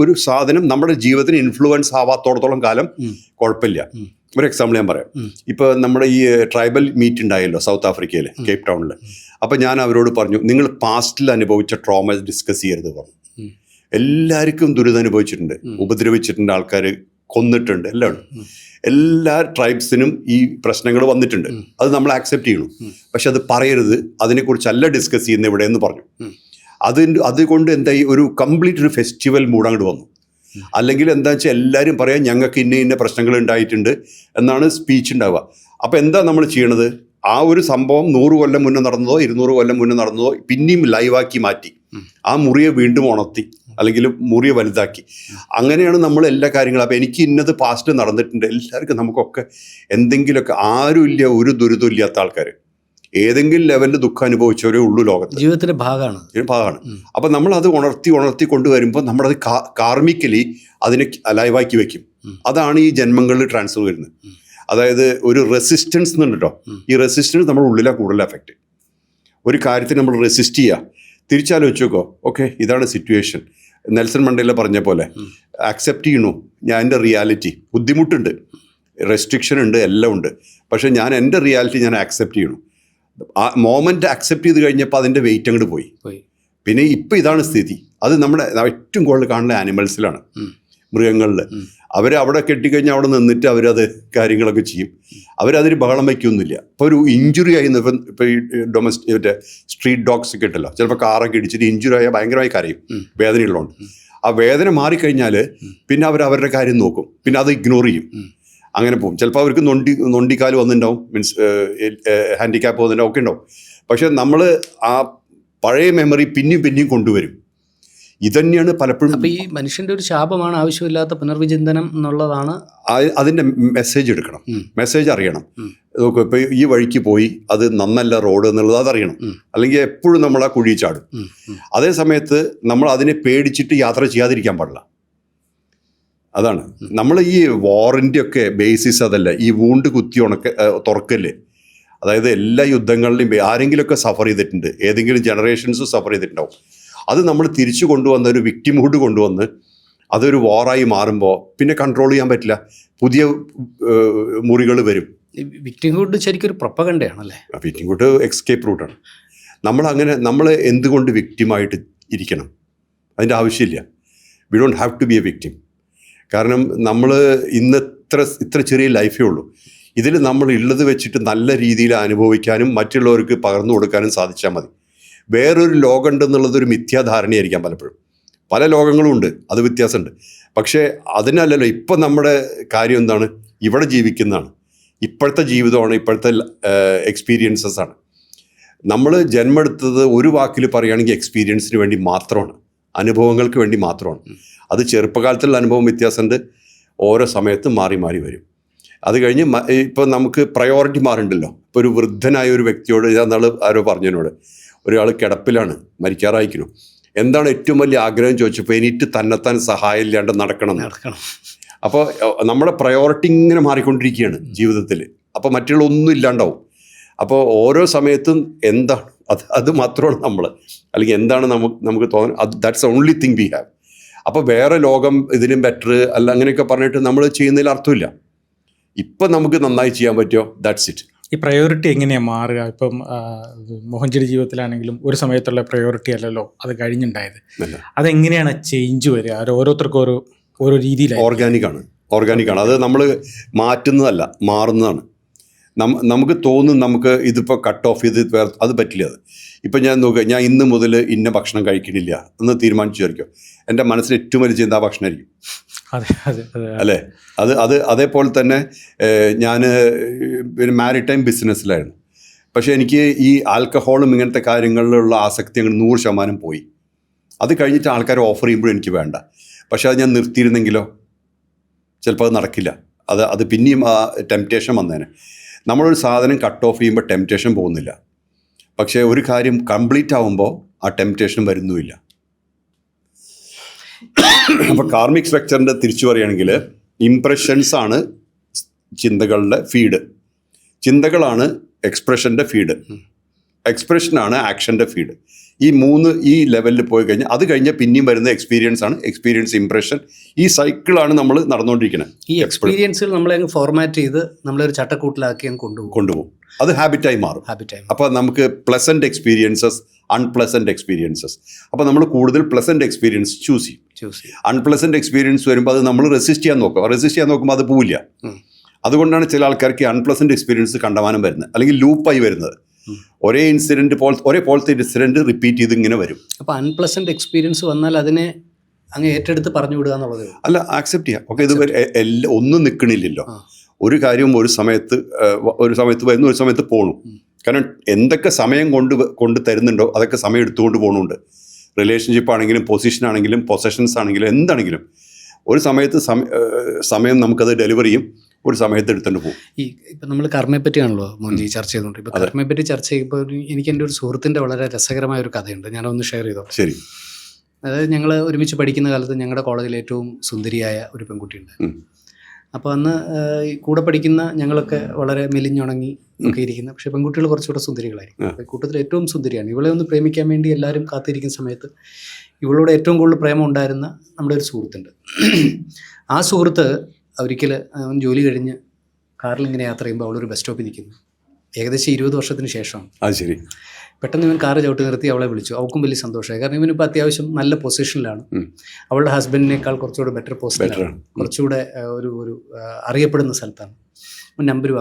ഒരു സാധനം നമ്മുടെ ജീവിതത്തിന് ഇൻഫ്ലുവൻസ് ആവാത്തോടത്തോളം കാലം കുഴപ്പമില്ല. ഒരു എക്സാമ്പിൾ ഞാൻ പറയാം. ഇപ്പോൾ നമ്മുടെ ഈ ട്രൈബൽ മീറ്റ് ഉണ്ടായല്ലോ സൗത്ത് ആഫ്രിക്കയിൽ, കേപ്പ് ടൗണിൽ. അപ്പോൾ ഞാൻ അവരോട് പറഞ്ഞു, നിങ്ങൾ പാസ്റ്റിൽ അനുഭവിച്ച ട്രോമ ഡിസ്കസ് ചെയ്യരുത് പറഞ്ഞു. എല്ലാവർക്കും ദുരിതം അനുഭവിച്ചിട്ടുണ്ട്, ഉപദ്രവിച്ചിട്ടുണ്ട്, ആൾക്കാർ കൊന്നിട്ടുണ്ട്, എല്ലാം ഉണ്ട്. എല്ലാ ട്രൈബ്സിനും ഈ പ്രശ്നങ്ങൾ വന്നിട്ടുണ്ട്. അത് നമ്മൾ ആക്സെപ്റ്റ് ചെയ്യണം. പക്ഷെ അത് പറയരുത്, അതിനെക്കുറിച്ചല്ല ഡിസ്കസ് ചെയ്യുന്ന ഇവിടെ എന്ന് പറഞ്ഞു. അതുകൊണ്ട് എന്തായി, ഒരു കംപ്ലീറ്റ് ഒരു ഫെസ്റ്റിവൽ മൂഡ് അങ്ങോട്ട് വന്നു. അല്ലെങ്കിൽ എന്താ വെച്ചാൽ എല്ലാവരും പറയാം ഞങ്ങൾക്ക് ഇന്ന പ്രശ്നങ്ങൾ ഉണ്ടായിട്ടുണ്ട് എന്നാണ് സ്പീച്ച് ഉണ്ടാവുക. അപ്പോൾ എന്താ നമ്മൾ ചെയ്യണത്? ആ ഒരു സംഭവം 100 കൊല്ലം മുന്നേ നടന്നതോ 200 കൊല്ലം മുന്നേ നടന്നതോ പിന്നെയും ലൈവാക്കി മാറ്റി, ആ മുറിയെ വീണ്ടും ഉണർത്തി, അല്ലെങ്കിൽ മുറിയെ വലുതാക്കി. അങ്ങനെയാണ് നമ്മൾ എല്ലാ കാര്യങ്ങളും. അപ്പോൾ എനിക്ക് ഇന്നത് പാസ്റ്റ് നടന്നിട്ടുണ്ട്, എല്ലാവർക്കും നമുക്കൊക്കെ എന്തെങ്കിലുമൊക്കെ, ആരുമില്ല ഒരു ദുരിതം ഇല്ലാത്ത ആൾക്കാർ, ഏതെങ്കിലും ലെവലിൽ ദുഃഖം അനുഭവിച്ചവരേ ഉള്ളൂ ലോകത്ത്. ജീവിതത്തിന്റെ ഭാഗമാണ്. അപ്പം നമ്മളത് ഉണർത്തി കൊണ്ടുവരുമ്പോൾ നമ്മളത് കാർമിക്കലി അതിനെ ലൈവാക്കി വെക്കും. അതാണ് ഈ ജന്മങ്ങളിൽ ട്രാൻസ്ഫർ വരുന്നത്. അതായത് ഒരു റെസിസ്റ്റൻസ് എന്നുണ്ട് കേട്ടോ. ഈ റെസിസ്റ്റൻസ് നമ്മുടെ ഉള്ളിലാണ് കൂടുതൽ എഫക്റ്റ്. ഒരു കാര്യത്തിന് നമ്മൾ റെസിസ്റ്റ് ചെയ്യുക, തിരിച്ചാലോചിച്ച് നോക്കോ, ഓക്കെ ഇതാണ് സിറ്റുവേഷൻ. നെൽസൺ മണ്ടേല പറഞ്ഞ പോലെ ആക്സെപ്റ്റ് ചെയ്യണു ഞാൻ എൻ്റെ റിയാലിറ്റി. ബുദ്ധിമുട്ടുണ്ട്, റെസ്ട്രിക്ഷൻ ഉണ്ട്, എല്ലാം ഉണ്ട്, പക്ഷേ ഞാൻ എൻ്റെ റിയാലിറ്റി ഞാൻ ആക്സെപ്റ്റ് ചെയ്യണു. ആ മോമെൻ്റ് ആക്സെപ്റ്റ് ചെയ്ത് കഴിഞ്ഞപ്പോൾ അതിൻ്റെ വെയിറ്റ് അങ്ങോട്ട് പോയി. പിന്നെ ഇപ്പം ഇതാണ് സ്ഥിതി. അത് നമ്മുടെ ഏറ്റവും കൂടുതൽ കാണുന്ന ആനിമൽസിലാണ്, മൃഗങ്ങളിൽ. അവരവിടെ കെട്ടിക്കഴിഞ്ഞാൽ അവിടെ നിന്നിട്ട് അവരത് കാര്യങ്ങളൊക്കെ ചെയ്യും. അവരതിന് ബഹളം വയ്ക്കൊന്നുമില്ല. ഇപ്പോൾ ഒരു ഇഞ്ചുറി ആയി, ഇപ്പോൾ ഈ മറ്റേ സ്ട്രീറ്റ് ഡോഗ്സ് ഒക്കെ ഉണ്ടല്ലോ, ചിലപ്പോൾ കാറൊക്കെ ഇടിച്ചിട്ട് ഇഞ്ചുറി ആയാൽ ഭയങ്കരമായി കരയും, വേദനയുള്ളതുകൊണ്ട്. ആ വേദന മാറിക്കഴിഞ്ഞാൽ പിന്നെ അവരുടെ കാര്യം നോക്കും, പിന്നെ അത് ഇഗ്നോർ ചെയ്യും, അങ്ങനെ പോകും. ചിലപ്പോൾ അവർക്ക് നൊണ്ടിക്കാല് വന്നിട്ടുണ്ടാവും, മീൻസ് ഹാൻഡിക്യാപ്പ് വന്നിട്ടുണ്ടാവും, ഒക്കെ ഉണ്ടാവും. പക്ഷെ നമ്മൾ ആ പഴയ മെമ്മറി പിന്നെയും കൊണ്ടുവരും. ഇതന്നെയാണ് പലപ്പോഴും. അപ്പോൾ ഈ മനുഷ്യൻ്റെ ഒരു ശാപമാണ് ആവശ്യമില്ലാത്ത പുനർവിചിന്തനം എന്നുള്ളതാണ്. അതിൻ്റെ മെസ്സേജ് എടുക്കണം, മെസ്സേജ് അറിയണം. നോക്കൂ, ഇപ്പോൾ ഈ വഴിക്ക് പോയി അത് നന്നല്ല റോഡ് എന്നുള്ളത് അതറിയണം, അല്ലെങ്കിൽ എപ്പോഴും നമ്മൾ ആ കുഴി ചാടും. അതേ സമയത്ത് നമ്മൾ അതിനെ പേടിച്ചിട്ട് യാത്ര ചെയ്യാതിരിക്കാൻ പാടില്ല. അതാണ് നമ്മൾ ഈ വാറിൻ്റെ ഒക്കെ ബേസിസ്. അതല്ല ഈ വൂണ്ട് കുത്തി തുറക്കല്ലേ. അതായത് എല്ലാ യുദ്ധങ്ങളിലും ആരെങ്കിലുമൊക്കെ സഫർ ചെയ്തിട്ടുണ്ട്, ഏതെങ്കിലും ജനറേഷൻസ് സഫർ ചെയ്തിട്ടുണ്ടാവും. അത് നമ്മൾ തിരിച്ചു കൊണ്ടുവന്ന ഒരു വിക്ടിംഹുഡ് കൊണ്ടുവന്ന് അതൊരു വാറായി മാറുമ്പോൾ പിന്നെ കൺട്രോൾ ചെയ്യാൻ പറ്റില്ല, പുതിയ മുറികൾ വരും. വിക്ടിംഹുഡ് ശരിക്കും ഒരു പ്രൊപ്പഗണ്ടയാണല്ലേ? വിക്ടിംഹുഡ് എസ്കേപ്പ് റൂട്ടാണ്. നമ്മൾ എന്തുകൊണ്ട് വിക്ടിമായിട്ട് ഇരിക്കണം? അതിൻ്റെ ആവശ്യമില്ല. We don't have to be a victim. കാരണം നമ്മൾ ഇത്ര ചെറിയ ലൈഫേ ഉള്ളൂ. ഇതിൽ നമ്മൾ ഉള്ളത് വെച്ചിട്ട് നല്ല രീതിയിൽ അനുഭവിക്കാനും മറ്റുള്ളവർക്ക് പകർന്നു കൊടുക്കാനും സാധിച്ചാൽ മതി. വേറൊരു ലോകം ഉണ്ടെന്നുള്ളതൊരു മിഥ്യാധാരണയായിരിക്കാം പലപ്പോഴും. പല ലോകങ്ങളും ഉണ്ട്, അത് വ്യത്യാസമുണ്ട്. പക്ഷേ അതിനല്ലല്ലോ ഇപ്പം നമ്മുടെ കാര്യം എന്താണ്? ഇവിടെ ജീവിക്കുന്നതാണ്, ഇപ്പോഴത്തെ ജീവിതമാണ്, ഇപ്പോഴത്തെ എക്സ്പീരിയൻസസ് ആണ്. നമ്മൾ ജന്മെടുത്തത് ഒരു വാക്കിൽ പറയുകയാണെങ്കിൽ എക്സ്പീരിയൻസിന് വേണ്ടി മാത്രമാണ്, അനുഭവങ്ങൾക്ക് വേണ്ടി മാത്രമാണ്. അത് ചെറുപ്പകാലത്തുള്ള അനുഭവം വ്യത്യാസമുണ്ട്, ഓരോ സമയത്തും മാറി വരും. അത് കഴിഞ്ഞ് ഇപ്പോൾ നമുക്ക് പ്രയോറിറ്റി മാറുണ്ടല്ലോ. ഇപ്പോൾ ഒരു വൃദ്ധനായ ഒരു വ്യക്തിയോട് ഇതാൾ ആരോ പറഞ്ഞതിനോട്, ഒരാൾ കിടപ്പിലാണ്, മരിക്കാറായിരിക്കണം, എന്താണ് ഏറ്റവും വലിയ ആഗ്രഹം ചോദിച്ചപ്പോൾ എനിക്ക് തന്നെത്താൻ സഹായം ഇല്ലാണ്ട് നടക്കണം. അപ്പോൾ നമ്മുടെ പ്രയോറിറ്റി ഇങ്ങനെ മാറിക്കൊണ്ടിരിക്കുകയാണ് ജീവിതത്തിൽ. അപ്പോൾ മറ്റുള്ള ഒന്നും ഇല്ലാണ്ടാവും. അപ്പോൾ ഓരോ സമയത്തും എന്താണ് അത് മാത്രമാണ് നമ്മൾ, അല്ലെങ്കിൽ എന്താണ് നമുക്ക് തോന്നുന്നത്, that's only thing we have. അപ്പോൾ വേറെ ലോകം ഇതിനും ബെറ്റർ അല്ല അങ്ങനെയൊക്കെ പറഞ്ഞിട്ട് നമ്മൾ ചെയ്യുന്നതിൽ അർത്ഥമില്ല. ഇപ്പം നമുക്ക് നന്നായി ചെയ്യാൻ പറ്റുമോ, ദാറ്റ്സ് ഇറ്റ്. ഈ പ്രയോറിറ്റി എങ്ങനെയാണ് മാറുക? ഇപ്പം മോഹൻജിയുടെ ജീവിതത്തിലാണെങ്കിലും ഒരു സമയത്തുള്ള പ്രയോറിറ്റി അല്ലല്ലോ അത് കഴിഞ്ഞുണ്ടായത്. അതെങ്ങനെയാണ് ചേഞ്ച് വരിക? അത് ഓരോരുത്തർക്കും ഓരോ രീതിയിലാണ്. ഓർഗാനിക്കാണ്. അത് നമ്മൾ മാറ്റുന്നതല്ല, മാറുന്നതാണ്. നമുക്ക് തോന്നും നമുക്ക് ഇതിപ്പോൾ കട്ട് ഓഫ് ചെയ്ത് അത് പറ്റില്ല. ഇപ്പം ഞാൻ നോക്കുക, ഞാൻ ഇന്ന് മുതൽ ഇന്ന ഭക്ഷണം കഴിക്കണില്ല എന്ന് തീരുമാനിച്ചു വിചാരിക്കും, എൻ്റെ മനസ്സിൽ ഏറ്റവും വലിയ ചിന്ത ഭക്ഷണമായിരിക്കും. അല്ലേ? അതേപോലെ തന്നെ ഞാൻ പിന്നെ മാരിടൈം ബിസിനസ്സിലായിരുന്നു. പക്ഷേ എനിക്ക് ഈ ആൽക്കഹോളും ഇങ്ങനത്തെ കാര്യങ്ങളിലുള്ള ആസക്തി അങ്ങനെ 100% പോയി. അത് കഴിഞ്ഞിട്ട് ആൾക്കാർ ഓഫർ ചെയ്യുമ്പോഴും എനിക്ക് വേണ്ട. പക്ഷേ അത് ഞാൻ നിർത്തിയിരുന്നെങ്കിലോ ചിലപ്പോൾ അത് നടക്കില്ല. അത് പിന്നെയും ആ ടെംപ്റ്റേഷൻ വന്നേനെ. നമ്മളൊരു സാധനം കട്ട് ഓഫ് ചെയ്യുമ്പോൾ ടെംപ്റ്റേഷൻ പോകുന്നില്ല, പക്ഷേ ഒരു കാര്യം കംപ്ലീറ്റ് ആകുമ്പോൾ ആ ടെംപ്റ്റേഷൻ വരുന്നുമില്ല. അപ്പോൾ കാർമിക് സ്ട്രക്ചറിൻ്റെ തിരിച്ചു പറയുകയാണെങ്കിൽ ഇംപ്രഷൻസ് ആണ് ചിന്തകളുടെ ഫീഡ്, ചിന്തകളാണ് എക്സ്പ്രഷൻ്റെ ഫീഡ്, എക്സ്പ്രഷനാണ് ആക്ഷൻ്റെ ഫീഡ്. ഈ ലെവലിൽ പോയി കഴിഞ്ഞാൽ അത് കഴിഞ്ഞാൽ പിന്നെയും വരുന്ന എക്സ്പീരിയൻസ് ആണ്, എക്സ്പീരിയൻസ്, ഇംപ്രഷൻ. ഈ സൈക്കിളാണ് നമ്മൾ നടന്നുകൊണ്ടിരിക്കുന്നത്. ഈ എക്സ്പീരിയൻസിൽ നമ്മളെ ഫോർമാറ്റ് ചെയ്ത് നമ്മളൊരു ചട്ടക്കൂട്ടിലാക്കി കൊണ്ടുപോകും. അത് ഹാബിറ്റായി മാറും. അപ്പോൾ നമുക്ക് പ്ലസൻറ്റ് എക്സ്പീരിയൻസസ്, അൺപ്ലസൻറ്റ് എക്സ്പീരിയൻസസ്. അപ്പോൾ നമ്മൾ കൂടുതൽ പ്ലസൻറ്റ് എക്സ്പീരിയൻസ് ചൂസ് ചെയ്യും. അൺപ്ലസൻറ്റ് എക്സ്പീരിയൻസ് വരുമ്പോൾ അത് നമ്മൾ റെസിസ്റ്റ് ചെയ്യാൻ നോക്കുമ്പോൾ അത് പോവില്ല. അതുകൊണ്ടാണ് ചില ആൾക്കാർക്ക് അൺപ്ലസൻറ്റ് എക്സ്പീരിയൻസ് കണ്ടമാനം വരുന്നത്, അല്ലെങ്കിൽ ലൂപ്പായി വരുന്നത്. ഒരേ പോലത്തെ ഇൻസിഡൻറ്റ് റിപ്പീറ്റ് ചെയ്ത് ഇങ്ങനെ വരും. അപ്പോൾ അൺപ്ലസൻറ്റ് എക്സ്പീരിയൻസ് വന്നാൽ അതിനെ അങ്ങ് ഏറ്റെടുത്ത് പറഞ്ഞു വിടുക എന്നുള്ളത് അല്ല, ആക്സെപ്റ്റ് ചെയ്യാം. ഓക്കെ, ഇത് ഒന്നും നിൽക്കണില്ലല്ലോ, ഒരു കാര്യവും ഒരു സമയത്ത് വരുന്നു, ഒരു സമയത്ത് പോണു. കാരണം എന്തൊക്കെ സമയം കൊണ്ട് തരുന്നുണ്ടോ അതൊക്കെ സമയം എടുത്തുകൊണ്ട് പോകുന്നുണ്ട്. റിലേഷൻഷിപ്പ് ആണെങ്കിലും പൊസിഷൻ ആണെങ്കിലും പൊസഷൻസ് ആണെങ്കിലും എന്താണെങ്കിലും ഒരു സമയത്ത് സമയം നമുക്കത് ഡെലിവറി ചെയ്യും, ഒരു സമയത്ത് എടുത്തുകൊണ്ട് പോകും. ഇപ്പം നമ്മൾ കർമ്മയെ പറ്റിയാണല്ലോ മോൻജി ചർച്ച ചെയ്തുകൊണ്ട്. ഇപ്പോൾ കർമ്മയെ പറ്റി ചർച്ച ചെയ്യുമ്പോൾ എനിക്ക് എൻ്റെ ഒരു സുഹൃത്തിൻ്റെ വളരെ രസകരമായ ഒരു കഥയുണ്ട്, ഞാനൊന്ന് ഷെയർ ചെയ്തോ. ശരി. അതായത് ഞങ്ങൾ ഒരുമിച്ച് പഠിക്കുന്ന കാലത്ത് ഞങ്ങളുടെ കോളേജിൽ ഏറ്റവും സുന്ദരിയായ ഒരു പെൺകുട്ടിയുണ്ട്. അപ്പോൾ അന്ന് കൂടെ പഠിക്കുന്ന ഞങ്ങളൊക്കെ വളരെ മെലിഞ്ഞുണങ്ങി ഒക്കെ ഇരിക്കുന്ന, പക്ഷേ പെൺകുട്ടികൾ കുറച്ചുകൂടെ സുന്ദരികളായിരിക്കും. അപ്പോൾ കൂട്ടത്തിൽ ഏറ്റവും സുന്ദരിയാണ്. ഇവളെ ഒന്ന് പ്രേമിക്കാൻ വേണ്ടി എല്ലാവരും കാത്തിരിക്കുന്ന സമയത്ത് ഇവളോട് ഏറ്റവും കൂടുതൽ പ്രേമം ഉണ്ടായിരുന്ന നമ്മുടെ ഒരു സുഹൃത്തുണ്ട്. ആ സുഹൃത്ത് ഒരിക്കൽ അവൻ ജോലി കഴിഞ്ഞ് കാറിൽ ഇങ്ങനെ യാത്ര ചെയ്യുമ്പോൾ അവളൊരു ബസ് സ്റ്റോപ്പിൽ നിൽക്കുന്നു. ഏകദേശം 20 വർഷത്തിന് ശേഷം. അത് ശരി. പെട്ടെന്ന് ഇവൻ കാറ് ചവിട്ടി നിർത്തി അവളെ വിളിച്ചു. അവൾക്കും വലിയ സന്തോഷമായി. കാരണം ഇവനിപ്പോൾ അത്യാവശ്യം നല്ല പൊസിഷനിലാണ്. അവളുടെ ഹസ്ബൻഡിനേക്കാൾ കുറച്ചുകൂടെ ബെറ്റർ പൊസിഷനിലാണ്, കുറച്ചുകൂടെ ഒരു അറിയപ്പെടുന്ന സ്ഥലത്താണ്. അവൻ നമ്പർ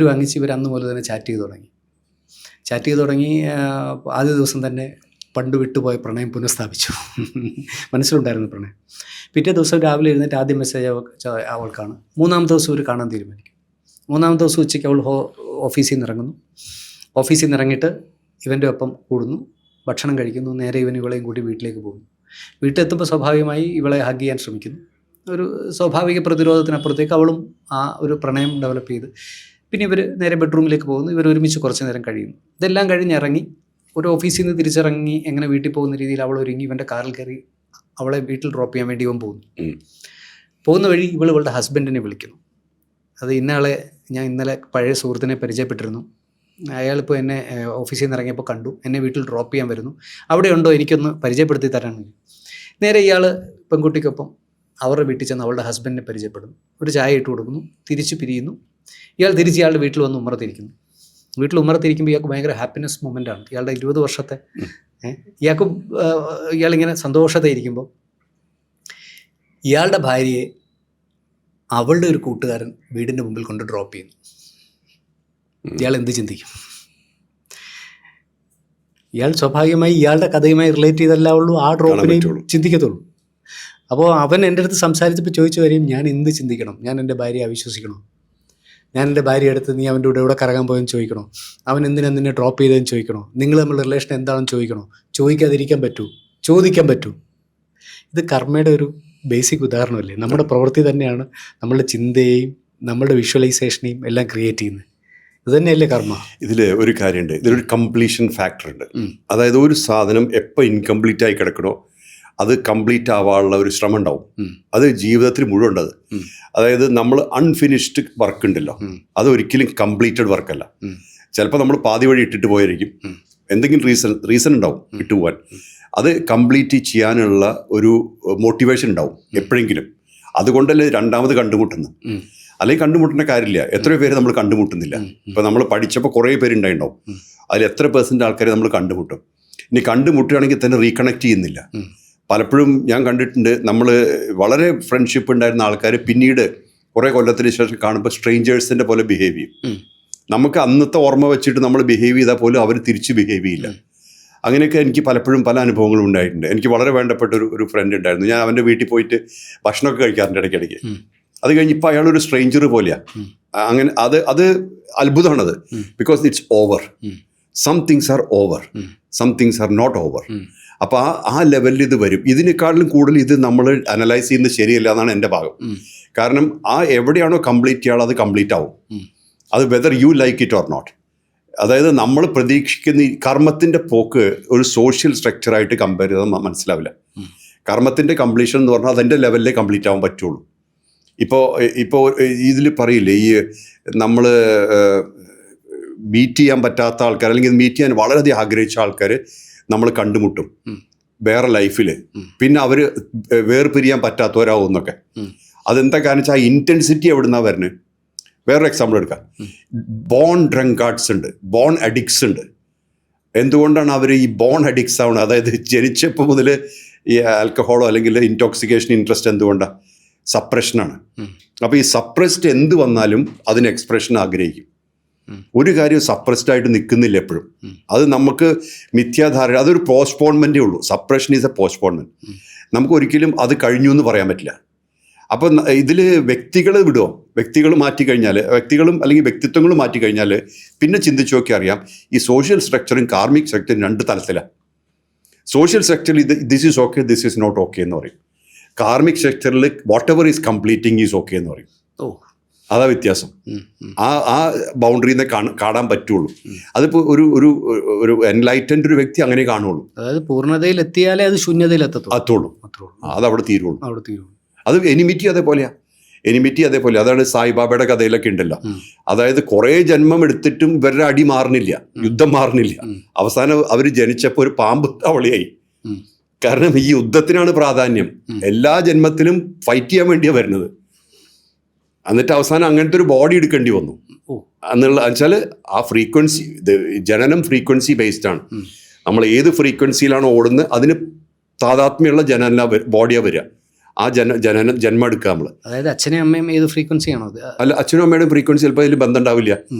വാങ്ങിച്ച് ഇവർ അന്ന് മുതൽ തന്നെ ചാറ്റ് ചെയ്ത് തുടങ്ങി. ആദ്യ ദിവസം തന്നെ പണ്ട് വിട്ടുപോയ പ്രണയം പുനഃസ്ഥാപിച്ചു. മനസ്സിലുണ്ടായിരുന്നു പ്രണയം. പിറ്റേ ദിവസം രാവിലെ എഴുന്നേറ്റ് ആദ്യം മെസ്സേജ് അവൾക്കാണ്. 3-ാമത്തെ ദിവസം ഇവർ കാണാൻ തീരുമാനിക്കും. 3-ാമത്തെ ദിവസം ഉച്ചയ്ക്ക് അവൾ ഓഫീസിൽ നിന്ന് ഇറങ്ങുന്നു. ഓഫീസിൽ നിന്ന് ഇറങ്ങിയിട്ട് ഇവൻ്റെ ഒപ്പം കൂടുന്നു, ഭക്ഷണം കഴിക്കുന്നു. നേരെ ഇവളെയും കൂടി വീട്ടിലേക്ക് പോകുന്നു. വീട്ടിലെത്തുമ്പോൾ സ്വാഭാവികമായി ഇവളെ ഹഗ് ചെയ്യാൻ ശ്രമിക്കുന്നു. ഒരു സ്വാഭാവിക പ്രതിരോധത്തിനപ്പുറത്തേക്ക് അവളും ആ ഒരു പ്രണയം ഡെവലപ്പ് ചെയ്ത് പിന്നെ ഇവർ നേരെ ബെഡ്റൂമിലേക്ക് പോകുന്നു. ഇവർ ഒരുമിച്ച് കുറച്ച് നേരം കഴിയുന്നു. ഇതെല്ലാം കഴിഞ്ഞിറങ്ങി ഒരു ഓഫീസിൽ നിന്ന് തിരിച്ചിറങ്ങി എങ്ങനെ വീട്ടിൽ പോകുന്ന രീതിയിൽ അവൾ ഒരുങ്ങി ഇവൻ്റെ കാറിൽ കയറി അവളെ വീട്ടിൽ ഡ്രോപ്പ് ചെയ്യാൻ വേണ്ടി ഇവൻ പോകുന്ന വഴി ഇവളുടെ ഹസ്ബൻഡിനെ വിളിക്കുന്നു. അത് ഇന്നയാളെ ഞാൻ ഇന്നലെ പഴയ സുഹൃത്തിനെ പരിചയപ്പെട്ടിരുന്നു, അയാളിപ്പോൾ എന്നെ ഓഫീസിൽ നിന്ന് ഇറങ്ങിയപ്പോൾ കണ്ടു, എന്നെ വീട്ടിൽ ഡ്രോപ്പ് ചെയ്യാൻ വരുന്നു, അവിടെ ഉണ്ടോ എനിക്കൊന്ന് പരിചയപ്പെടുത്തി തരാമെന്ന്. നേരെ ഇയാൾ പെൺകുട്ടിക്കൊപ്പം അവരുടെ വീട്ടിൽ ചെന്ന് അവളുടെ ഹസ്ബൻഡിനെ പരിചയപ്പെടുന്നു, ഒരു ചായ ഇട്ട് കൊടുക്കുന്നു, തിരിച്ച് പിരിയുന്നു. ഇയാൾ തിരിച്ച് ഇയാളുടെ വീട്ടിൽ വന്ന് ഉമ്മറത്തിരിക്കുന്നു. വീട്ടിൽ ഉമ്മറത്തിരിക്കുമ്പോൾ ഇയാൾക്ക് ഭയങ്കര ഹാപ്പിനെസ് മൊമെൻ്റാണ്. ഇയാളുടെ 20 വർഷത്തെ ഇയാളിങ്ങനെ സന്തോഷത്തെ ഇരിക്കുമ്പോൾ ഇയാളുടെ ഭാര്യയെ അവളുടെ ഒരു കൂട്ടുകാരൻ വീടിൻ്റെ മുമ്പിൽ കൊണ്ട് ഡ്രോപ്പ് ചെയ്യുന്നു. ഇയാൾ എന്ത് ചിന്തിക്കും? ഇയാൾ സ്വാഭാവികമായി ഇയാളുടെ കഥയുമായി റിലേറ്റ് ചെയ്തല്ല ഉള്ളൂ ആ ഡ്രോപ്പിനെ ചിന്തിക്കത്തുള്ളൂ. അപ്പോൾ അവൻ എൻ്റെ അടുത്ത് സംസാരിച്ചപ്പോൾ ചോദിച്ചു വരെയും ഞാൻ എന്ത് ചിന്തിക്കണം? ഞാൻ എൻ്റെ ഭാര്യയെ അവിശ്വസിക്കണോ? ഞാൻ എൻ്റെ ഭാര്യ അടുത്ത് നീ അവൻ്റെ കൂടെ എവിടെ കറങ്ങാൻ പോയെന്ന് ചോദിക്കണോ? അവൻ എന്തിനാ നിന്നെ ഡ്രോപ്പ് ചെയ്തതെന്ന് ചോദിക്കണോ? നിങ്ങൾ തമ്മിലുള്ള റിലേഷൻ എന്താണെന്ന് ചോദിക്കണോ? ചോദിക്കാതിരിക്കാൻ പറ്റൂ? ചോദിക്കാൻ പറ്റൂ? ഇത് കർമ്മയുടെ ഒരു ബേസിക് ഉദാഹരണമല്ലേ? നമ്മുടെ പ്രവൃത്തി തന്നെയാണ് നമ്മളുടെ ചിന്തയെയും നമ്മളുടെ വിഷ്വലൈസേഷനെയും എല്ലാം ക്രിയേറ്റ് ചെയ്യുന്നത്. ഇത് തന്നെയല്ലേ കർമ്മ? ഇതിൽ ഒരു കാര്യമുണ്ട്, ഇതിലൊരു കംപ്ലീഷൻ ഫാക്ടർ ഉണ്ട്. അതായത് ഒരു സാധനം എപ്പോൾ ഇൻകംപ്ലീറ്റ് ആയി കിടക്കണോ അത് കംപ്ലീറ്റ് ആവാനുള്ള ഒരു ശ്രമം ഉണ്ടാവും. അത് ജീവിതത്തിൽ മുഴുവൻ ഉണ്ട്. അതായത് നമ്മൾ അൺഫിനിഷ്ഡ് വർക്ക് ഉണ്ടല്ലോ, അത് ഒരിക്കലും കംപ്ലീറ്റഡ് വർക്കല്ല. ചിലപ്പോൾ നമ്മൾ പാതി വഴി ഇട്ടിട്ട് പോയിരിക്കും, എന്തെങ്കിലും റീസൺ ഉണ്ടാവും ഇട്ടുപോകാൻ. അത് കംപ്ലീറ്റ് ചെയ്യാനുള്ള ഒരു മോട്ടിവേഷൻ ഉണ്ടാവും എപ്പോഴെങ്കിലും. അതുകൊണ്ടല്ലേ രണ്ടാമത് കണ്ടുമുട്ടുന്നു. അല്ലെങ്കിൽ കണ്ടുമുട്ടേണ്ട കാര്യമില്ല. എത്രയോ പേര് നമ്മൾ കണ്ടുമുട്ടുന്നില്ല. ഇപ്പം നമ്മൾ പഠിച്ചപ്പോൾ കുറേ പേരുണ്ടായിട്ടുണ്ടാവും, അതിൽ എത്ര % ആൾക്കാരെ നമ്മൾ കണ്ടുമുട്ടും. ഇനി കണ്ടുമുട്ടുകയാണെങ്കിൽ തന്നെ റീകണക്ട് ചെയ്യുന്നില്ല. പലപ്പോഴും ഞാൻ കണ്ടിട്ടുണ്ട്, നമ്മൾ വളരെ ഫ്രണ്ട്ഷിപ്പ് ഉണ്ടായിരുന്ന ആൾക്കാർ പിന്നീട് കുറേ കൊല്ലത്തിന് ശേഷം കാണുമ്പോൾ സ്ട്രേഞ്ചേഴ്സിൻ്റെ പോലെ ബിഹേവ് ചെയ്യും. നമുക്ക് അന്നത്തെ ഓർമ്മ വെച്ചിട്ട് നമ്മൾ ബിഹേവ് ചെയ്താൽ പോലും അവർ തിരിച്ച് ബിഹേവ് ചെയ്യില്ല. അങ്ങനെയൊക്കെ എനിക്ക് പലപ്പോഴും പല അനുഭവങ്ങളും ഉണ്ടായിട്ടുണ്ട്. എനിക്ക് വളരെ വേണ്ടപ്പെട്ട ഒരു ഫ്രണ്ട് ഉണ്ടായിരുന്നു. ഞാൻ അവൻ്റെ വീട്ടിൽ പോയിട്ട് ഭക്ഷണമൊക്കെ കഴിക്കാറുണ്ട് ഇടയ്ക്കിടയ്ക്ക്. അത് കഴിഞ്ഞ് ഇപ്പോൾ അയാളൊരു സ്ട്രേഞ്ചർ പോലെയാണ്. അങ്ങനെ അത് അത്ഭുതമാണത്. Because it's over. Some things are over, some things are not over. അപ്പോൾ ആ ലെവലിൽ ഇത് വരും. ഇതിനേക്കാളും കൂടുതൽ ഇത് നമ്മൾ അനലൈസ് ചെയ്യുന്നത് ശരിയല്ല എന്നാണ് എൻ്റെ ഭാഗം. കാരണം എവിടെയാണോ കംപ്ലീറ്റ് ചെയ്യാനുള്ളത് അത് കംപ്ലീറ്റ് ആവും. അത് whether you like it or not. അതായത് നമ്മൾ പ്രതീക്ഷിക്കുന്ന ഈ കർമ്മത്തിൻ്റെ പോക്ക് ഒരു സോഷ്യൽ സ്ട്രക്ചറായിട്ട് കമ്പയർ ചെയ്താൽ മനസ്സിലാവില്ല. കർമ്മത്തിൻ്റെ കംപ്ലീഷൻ എന്ന് പറഞ്ഞാൽ അതിൻ്റെ ലെവലിലേ കംപ്ലീറ്റ് ആവാൻ പറ്റുള്ളൂ. ഇപ്പോൾ ഇതിൽ പറയില്ലേ, ഈ നമ്മൾ മീറ്റ് ചെയ്യാൻ പറ്റാത്ത ആൾക്കാർ അല്ലെങ്കിൽ മീറ്റ് ചെയ്യാൻ വളരെയധികം ആഗ്രഹിച്ച ആൾക്കാർ നമ്മൾ കണ്ടുമുട്ടും വേറെ ലൈഫിൽ, പിന്നെ അവർ വേർപിരിയാൻ പറ്റാത്തവരാവും എന്നൊക്കെ. അതെന്താ കാരണം വെച്ചാൽ ആ ഇൻറ്റൻസിറ്റി എവിടെ നിന്നാണ് വരുന്നത്? വേറൊരു എക്സാമ്പിൾ എടുക്കാം. ബോൺ ഡ്രങ്കാർഡ്സ് ഉണ്ട്, ബോൺ അഡിക്ട്സ് ഉണ്ട്. എന്തുകൊണ്ടാണ് അവർ ഈ ബോൺ അഡിക്ട്സ് ആവുന്നത്? അതായത് ജനിച്ചപ്പോൾ മുതൽ ഈ ആൽക്കഹോളോ അല്ലെങ്കിൽ ഇൻടോക്സിക്കേഷൻ ഇൻട്രസ്റ്റ് എന്തുകൊണ്ടാണ്? സപ്രഷനാണ്. അപ്പോൾ ഈ സപ്രസ്ഡ് എന്ത് വന്നാലും അതിന് എക്സ്പ്രഷൻ ആഗ്രഹിക്കും. ഒരു കാര്യം സപ്രസ്ഡ് ആയിട്ട് നിൽക്കുന്നില്ല എപ്പോഴും. അത് നമുക്ക് മിഥ്യാധാരണ, അതൊരു പോസ്റ്റ്പോൺമെൻറ്റേ ഉള്ളൂ. Suppression is A postponement. നമുക്ക് ഒരിക്കലും അത് കഴിഞ്ഞു എന്ന് പറയാൻ പറ്റില്ല. അപ്പോൾ ഇതിൽ വ്യക്തികൾ വിടുമോ? വ്യക്തികൾ മാറ്റിക്കഴിഞ്ഞാൽ, വ്യക്തികളും അല്ലെങ്കിൽ വ്യക്തിത്വങ്ങളും മാറ്റിക്കഴിഞ്ഞാൽ പിന്നെ ചിന്തിച്ചു നോക്കി അറിയാം, ഈ സോഷ്യൽ സ്ട്രക്ചറും കാർമിക് സ്ട്രക്ചറും 2 തലത്തിലാണ്. സോഷ്യൽ സ്ട്രക്ചറിൽ this is okay, this is not okay എന്ന് പറയും. കാർമിക് സ്ട്രക്ചറിൽ whatever is completing is okay എന്ന് പറയും. അതാ വ്യത്യാസം. ആ ബൗണ്ടറിന്ന് കാണാൻ പറ്റുള്ളൂ. അതിപ്പോൾ ഒരു എൻലൈറ്റൻഡ് ഒരു വ്യക്തി അങ്ങനെ കാണുള്ളൂ. അതായത് പൂർണ്ണതയിൽ എത്തിയാലേ അത് ശൂന്യതയിൽ എത്തുള്ളൂ. അതവിടെ തീരുള്ളൂ. അത് എനിമിറ്റി അതേപോലെ. അതാണ് സായിബാബയുടെ കഥയിലൊക്കെ ഉണ്ടല്ലോ. അതായത് കുറേ ജന്മം എടുത്തിട്ടും ഇവരുടെ അടി മാറുന്നില്ല, യുദ്ധം മാറുന്നില്ല. അവസാനം അവർ ജനിച്ചപ്പോൾ ഒരു പാമ്പ് തവളിയായി. കാരണം ഈ യുദ്ധത്തിനാണ് പ്രാധാന്യം. എല്ലാ ജന്മത്തിലും ഫൈറ്റ് ചെയ്യാൻ വേണ്ടിയാണ് വരുന്നത്. എന്നിട്ട് അവസാനം അങ്ങനത്തെ ഒരു ബോഡി എടുക്കേണ്ടി വന്നു എന്നുള്ള വെച്ചാൽ ആ ഫ്രീക്വൻസി, ജനനം ഫ്രീക്വൻസി ബേസ്ഡ് ആണ്. നമ്മൾ ഏത് ഫ്രീക്വൻസിയിലാണോ ഓടുന്നത് അതിന് താതാത്മ്യമുള്ള ബോഡിയാണ് വരിക. ആ ജന്മം എടുക്കുക നമ്മൾ. അതായത് അച്ഛനും അമ്മയും ഏത് ഫ്രീക്വൻസി ആണോ? അല്ല, അച്ഛനും അമ്മയുടെയും ഫ്രീക്വൻസി ചിലപ്പോൾ അതിൽ ബന്ധം ഉണ്ടാവില്ല.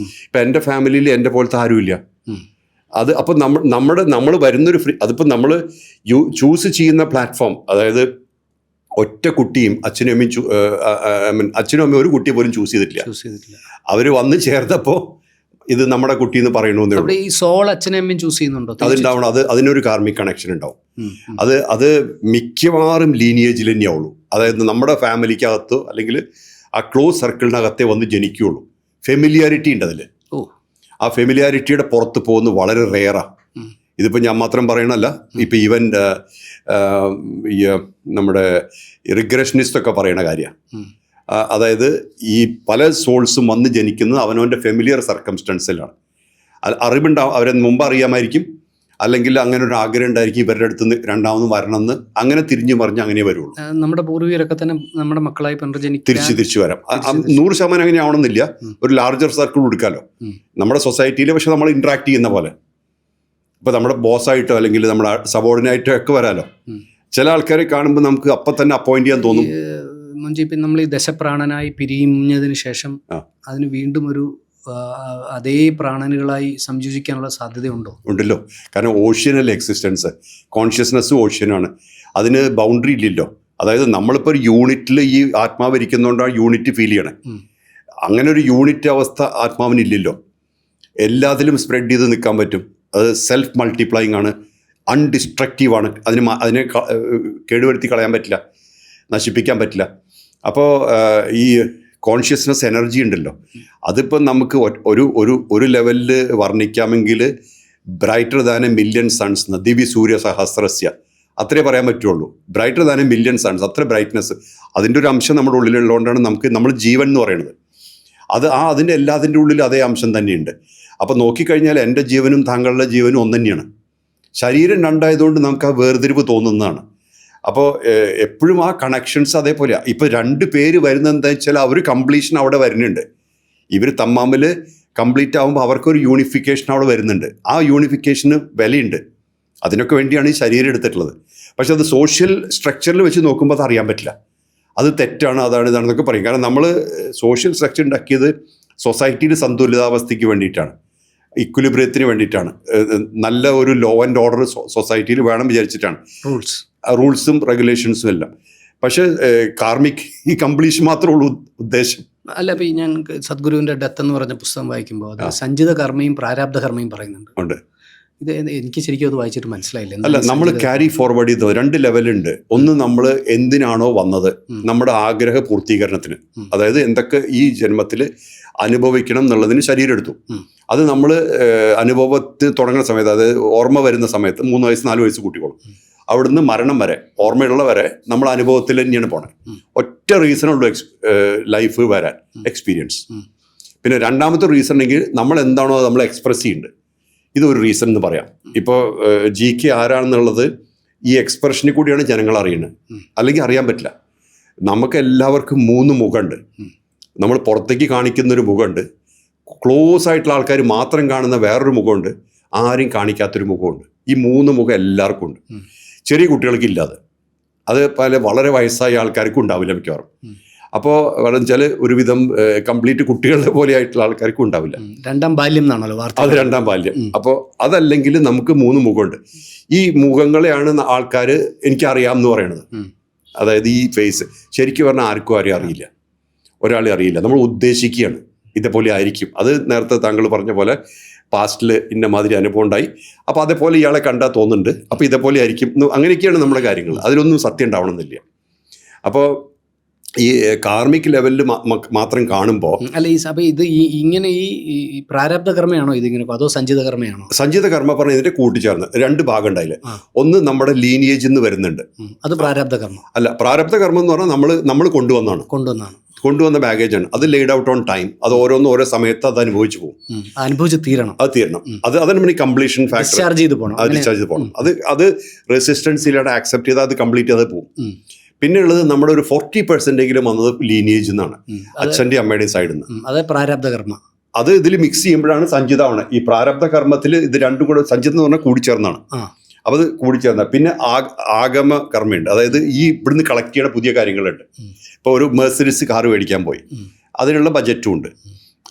ഇപ്പം എൻ്റെ ഫാമിലിയിൽ എൻ്റെ പോലത്തെ ആരുമില്ല. അത് അപ്പം നമ്മൾ വരുന്നൊരു അതിപ്പോൾ നമ്മൾ ചൂസ് ചെയ്യുന്ന പ്ലാറ്റ്ഫോം, അതായത് ഒറ്റ കുട്ടിയും അച്ഛനും അമ്മയും ഒരു കുട്ടിയെ പോലും ചൂസ് ചെയ്തിട്ടില്ല. അവർ വന്ന് ചേർന്നപ്പോൾ ഇത് നമ്മുടെ കുട്ടി എന്ന് പറയണമെന്നേ ഉള്ളൂ. ഈ സോൾ അച്ഛനും അമ്മയും ചൂസ് ചെയ്യുന്നുണ്ടോ? അതുണ്ടാവണം. അതിനൊരു കാർമിക് കണക്ഷൻ ഉണ്ടാവും. അത് മിക്കവാറും ലീനിയേജിൽ തന്നെയാവുള്ളൂ. അതായത് നമ്മുടെ ഫാമിലിക്കകത്തോ അല്ലെങ്കിൽ ആ ക്ലോസ് സർക്കിളിനകത്തേ വന്ന് ജനിക്കുകയുള്ളൂ. ഫെമിലിയാരിറ്റി ഉണ്ട് അതിൽ. ആ ഫെമിലിയാരിറ്റിയുടെ പുറത്ത് പോകുന്നത് വളരെ റെയറാണ്. ഇതിപ്പോൾ ഞാൻ മാത്രം പറയണല്ല. ഇപ്പം ഈവൻ ഈ നമ്മുടെ റിഗ്രഷനിസ്റ്റൊക്കെ പറയണ കാര്യമാണ്. അതായത് ഈ പല സോൾസും വന്ന് ജനിക്കുന്നത് അവനവൻ്റെ ഫെമിലിയർ സർക്കംസ്റ്റൻസിലാണ്. അറിവുണ്ടാവും, അവരെ മുമ്പ് അറിയാമായിരിക്കും, അല്ലെങ്കിൽ അങ്ങനെ ഒരു ആഗ്രഹം ഉണ്ടായിരിക്കും ഇവരുടെ അടുത്ത് നിന്ന് രണ്ടാമതും വരണമെന്ന്. അങ്ങനെ തിരിഞ്ഞു മറിഞ്ഞ് അങ്ങനെ വരുള്ളൂ. നമ്മുടെ പൂർവികരൊക്കെ തന്നെ നമ്മുടെ മക്കളായി തിരിച്ചു വരാം. 100% അങ്ങനെ ആവണമെന്നില്ല. ഒരു ലാർജർ സർക്കിൾ കൊടുക്കാമല്ലോ നമ്മുടെ സൊസൈറ്റിയിൽ. പക്ഷെ നമ്മൾ ഇൻട്രാക്ട് ചെയ്യുന്ന പോലെ ഇപ്പോൾ നമ്മുടെ ബോസായിട്ടോ അല്ലെങ്കിൽ നമ്മുടെ സബോർഡിനായിട്ടോ ഒക്കെ വരാമല്ലോ. ചില ആൾക്കാരെ കാണുമ്പോൾ നമുക്ക് അപ്പം തന്നെ അപ്പോയിന്റ് ചെയ്യാൻ തോന്നും. ഇപ്പം നമ്മൾ ഈ ദശപ്രാണനായി പിരിഞ്ഞതിന് ശേഷം അതിന് വീണ്ടും ഒരു അതേ പ്രാണനുകളായി സംയോജിക്കാനുള്ള സാധ്യതയുണ്ടോ? ഉണ്ടല്ലോ. കാരണം ഓഷ്യനല്ലേ എക്സിസ്റ്റൻസ്. കോൺഷ്യസ്നെസ് ഓഷ്യനാണ്. അതിന് ബൗണ്ടറി ഇല്ലല്ലോ. അതായത് നമ്മളിപ്പോൾ ഒരു യൂണിറ്റിൽ ഈ ആത്മാവ് ഇരിക്കുന്നതുകൊണ്ടാണ് യൂണിറ്റ് ഫീൽ ചെയ്യണേ. അങ്ങനെ ഒരു യൂണിറ്റ് അവസ്ഥ ആത്മാവിനില്ലല്ലോ. എല്ലാത്തിലും സ്പ്രെഡ് ചെയ്ത് നിൽക്കാൻ പറ്റും. അത് സെൽഫ് മൾട്ടിപ്ലൈയിങ് ആണ്, അൺഡിസ്ട്രക്റ്റീവാണ്. അതിനെ കേടുവരുത്തി കളയാൻ പറ്റില്ല, നശിപ്പിക്കാൻ പറ്റില്ല. അപ്പോൾ ഈ കോൺഷ്യസ്നെസ് എനർജി ഉണ്ടല്ലോ, അതിപ്പോൾ നമുക്ക് ഒരു ലെവലിൽ വർണ്ണിക്കാമെങ്കിൽ brighter than a million suns എന്ന്, ദിവ്യ സൂര്യ സഹസ്രസ്യ, അത്രേ പറയാൻ പറ്റുള്ളൂ. Brighter than a million suns, അത്ര ബ്രൈറ്റ്നെസ്. അതിൻ്റെ ഒരു അംശം നമ്മുടെ ഉള്ളിലുള്ളതുകൊണ്ടാണ് നമ്മൾ ജീവൻ എന്ന് പറയുന്നത്. അതിൻ്റെ എല്ലാത്തിൻ്റെ ഉള്ളിൽ അതേ അംശം തന്നെയുണ്ട്. അപ്പോൾ നോക്കിക്കഴിഞ്ഞാൽ എൻ്റെ ജീവനും താങ്കളുടെ ജീവനും ഒന്ന് തന്നെയാണ്. ശരീരം രണ്ടായതുകൊണ്ട് നമുക്ക് ആ വേർതിരിവ് തോന്നുന്നതാണ്. അപ്പോൾ എപ്പോഴും ആ കണക്ഷൻസ് അതേപോലെയാണ്. ഇപ്പോൾ 2 പേര് വരുന്നത് എന്താ വെച്ചാൽ അവർ കംപ്ലീഷൻ അവിടെ വരുന്നുണ്ട്. ഇവർ തമ്മിൽ കംപ്ലീറ്റ് ആകുമ്പോൾ അവർക്കൊരു യൂണിഫിക്കേഷൻ അവിടെ വരുന്നുണ്ട്. ആ യൂണിഫിക്കേഷന് വിലയുണ്ട്. അതിനൊക്കെ വേണ്ടിയാണ് ഈ ശരീരം എടുത്തിട്ടുള്ളത്. പക്ഷെ അത് സോഷ്യൽ സ്ട്രക്ചറിൽ വെച്ച് നോക്കുമ്പോൾ അത് അറിയാൻ പറ്റില്ല. അത് തെറ്റാണ്, ഇതാണെന്നൊക്കെ പറയും. കാരണം നമ്മൾ സോഷ്യൽ സ്ട്രക്ചർ ഉണ്ടാക്കിയത് സൊസൈറ്റിയുടെ സന്തുലിതാവസ്ഥയ്ക്ക് വേണ്ടിയിട്ടാണ്, ഇക്വിലിബ്രിയത്തിന് വേണ്ടിയിട്ടാണ്. നല്ല ഒരു ലോ ആൻഡ് ഓർഡർ സൊസൈറ്റിയിൽ വേണം വിചാരിച്ചിട്ടാണ് റൂൾസും റെഗുലേഷൻസും എല്ലാം. പക്ഷേ കാർമിക് ഈ കംപ്ലീഷൻ മാത്രമേ ഉള്ളൂ ഉദ്ദേശം. അല്ല, അപ്പോൾ ഞാൻ സദ്ഗുരുവിൻ്റെ ഡെത്ത് എന്ന് പറഞ്ഞ പുസ്തകം വായിക്കുമ്പോൾ അത് സഞ്ചിത കർമ്മയും പ്രാരാബ്ധ കർമ്മയും പറയുന്നുണ്ട്. ഇത് എനിക്ക് ശരിക്കും അത് വായിച്ചിട്ട് മനസ്സിലായില്ല. അല്ല, നമ്മൾ ക്യാരി ഫോർവേഡ് ചെയ്തത് 2 ലെവലുണ്ട്. ഒന്ന്, നമ്മൾ എന്തിനാണോ വന്നത് നമ്മുടെ ആഗ്രഹ പൂർത്തീകരണത്തിന്, അതായത് എന്തൊക്കെ ഈ ജന്മത്തിൽ അനുഭവിക്കണം എന്നുള്ളതിന് ശരീരം എടുത്തു. അത് നമ്മൾ അനുഭവത്തിൽ തുടങ്ങുന്ന സമയത്ത്, അതായത് ഓർമ്മ വരുന്ന സമയത്ത് 3 വയസ്സ് 4 വയസ്സ് കൂട്ടിക്കോളും. അവിടുന്ന് മരണം വരെ, ഓർമ്മയുള്ള വരെ നമ്മൾ അനുഭവത്തിൽ തന്നെയാണ് പോണത്. ഒറ്റ റീസണുള്ളൂ ലൈഫ് വരാൻ, എക്സ്പീരിയൻസ്. പിന്നെ രണ്ടാമത്തെ റീസൺ ഉണ്ടെങ്കിൽ നമ്മൾ എന്താണോ നമ്മൾ എക്സ്പ്രസ് ചെയ്യുന്നുണ്ട്, ഇതൊരു റീസൺ എന്ന് പറയാം. ഇപ്പോൾ GK ആരാണെന്നുള്ളത് ഈ എക്സ്പ്രഷനിൽ കൂടിയാണ് ജനങ്ങൾ അറിയുന്നത്, അല്ലെങ്കിൽ അറിയാൻ പറ്റില്ല. നമുക്ക് എല്ലാവർക്കും 3 മുഖമുണ്ട്. നമ്മൾ പുറത്തേക്ക് കാണിക്കുന്നൊരു മുഖമുണ്ട്, ക്ലോസ് ആയിട്ടുള്ള ആൾക്കാർ മാത്രം കാണുന്ന വേറൊരു മുഖമുണ്ട്, ആരും കാണിക്കാത്തൊരു മുഖമുണ്ട്. ഈ 3 മുഖം എല്ലാവർക്കും ഉണ്ട്. ചെറിയ കുട്ടികൾക്ക് ഇല്ലാതെ, അത് വളരെ വയസ്സായ ആൾക്കാർക്കും ഉണ്ടാവില്ല മിക്കവാറും. അപ്പോൾ വളരെ വെച്ചാൽ ഒരുവിധം കംപ്ലീറ്റ് കുട്ടികളുടെ പോലെ ആയിട്ടുള്ള ആൾക്കാർക്കും ഉണ്ടാവില്ല. 2ാം ബാല്യം എന്നാണല്ലോ വാർത്ത. അത് 2ാം ബാല്യം. അപ്പോൾ അതല്ലെങ്കിൽ നമുക്ക് 3 മുഖമുണ്ട്. ഈ മുഖങ്ങളെയാണ് ആൾക്കാർ എനിക്കറിയാം എന്ന് പറയണത്. അതായത് ഈ ഫേസ് ശരിക്കും പറഞ്ഞാൽ ആർക്കും അറിയില്ല, ഒരാളെ അറിയില്ല. നമ്മൾ ഉദ്ദേശിക്കുകയാണ് ഇതേപോലെ ആയിരിക്കും. അത് നേരത്തെ താങ്കൾ പറഞ്ഞ പോലെ പാസ്റ്റിൽ ഇന്ന മാതിരി അനുഭവം ഉണ്ടായി, അപ്പോൾ അതേപോലെ ഇയാളെ കണ്ടാൽ തോന്നുന്നുണ്ട്, അപ്പോൾ ഇതേപോലെ ആയിരിക്കും. അങ്ങനെയൊക്കെയാണ് നമ്മുടെ കാര്യങ്ങൾ. അതിലൊന്നും സത്യം ഉണ്ടാവണമെന്നില്ല. അപ്പോൾ ഈ കാർമിക് ലെവലിൽ മാത്രം കാണുമ്പോൾ അല്ല ഈ സഭ ഇത് ഇങ്ങനെ ഈ പ്രാരബ്ധ കർമ്മയാണോ ഇതിങ്ങനെ, അതോ സഞ്ചിത കർമ്മയാണോ? സഞ്ചിത കർമ്മ പറഞ്ഞ ഇതിന്റെ കൂട്ടിച്ചേർന്ന് 2 ഭാഗം ഉണ്ടായില്ല. ഒന്ന് നമ്മുടെ ലീനിയേജ് എന്ന് വരുന്നുണ്ട്, അത് പ്രാരബ്ധ കർമ്മം അല്ല. പ്രാരബ്ധ കർമ്മം എന്ന് പറഞ്ഞാൽ നമ്മൾ കൊണ്ടുവന്ന ബാഗേജാണ്. അത് ലെയ്ഡ് ഔട്ട് ഓൺ ടൈം. അത് ഓരോന്നും ഓരോ സമയത്ത് അത് അനുഭവിച്ചു പോകും, അനുഭവിച്ച് തീരണം. അത് നമ്മുടെ കംപ്ലീഷൻ ഫാക്ടർ. ഡിസ്ചാർജ് ചെയ്ത് പോകണം. അത് റെസിസ്റ്റൻസ് ഇല്ലാതെ ആക്സെപ്റ്റ് ചെയ്താൽ അത് കംപ്ലീറ്റ് ചെയ്ത് പോകും. പിന്നെ ഉള്ളത് നമ്മുടെ ഒരു 40% വന്നത് ലീനിയേജ് എന്നാണ്, അച്ഛൻ്റെ അമ്മയുടെയും സൈഡിൽ നിന്ന്. അത് പ്രാരബ്ധ കർമ്മ. അത് ഇതിൽ മിക്സ് ചെയ്യുമ്പോഴാണ് സഞ്ചിതമാണ്. ഈ പ്രാരബ്ധ കർമ്മത്തിൽ ഇത് രണ്ടും കൂടെ, സഞ്ചിതം എന്ന് പറഞ്ഞാൽ കൂടിച്ചേർന്നാണ്. അപ്പോൾ അത് കൂടിച്ചേർന്ന പിന്നെ ആഗമ കർമ്മയുണ്ട്. അതായത് ഈ ഇവിടുന്ന് കളക്ട് ചെയ്യുന്ന പുതിയ കാര്യങ്ങളുണ്ട്. ഇപ്പോൾ ഒരു മെർസിഡീസ് കാർ മേടിക്കാൻ പോയി, അതിനുള്ള ബജറ്റും ഉണ്ട്.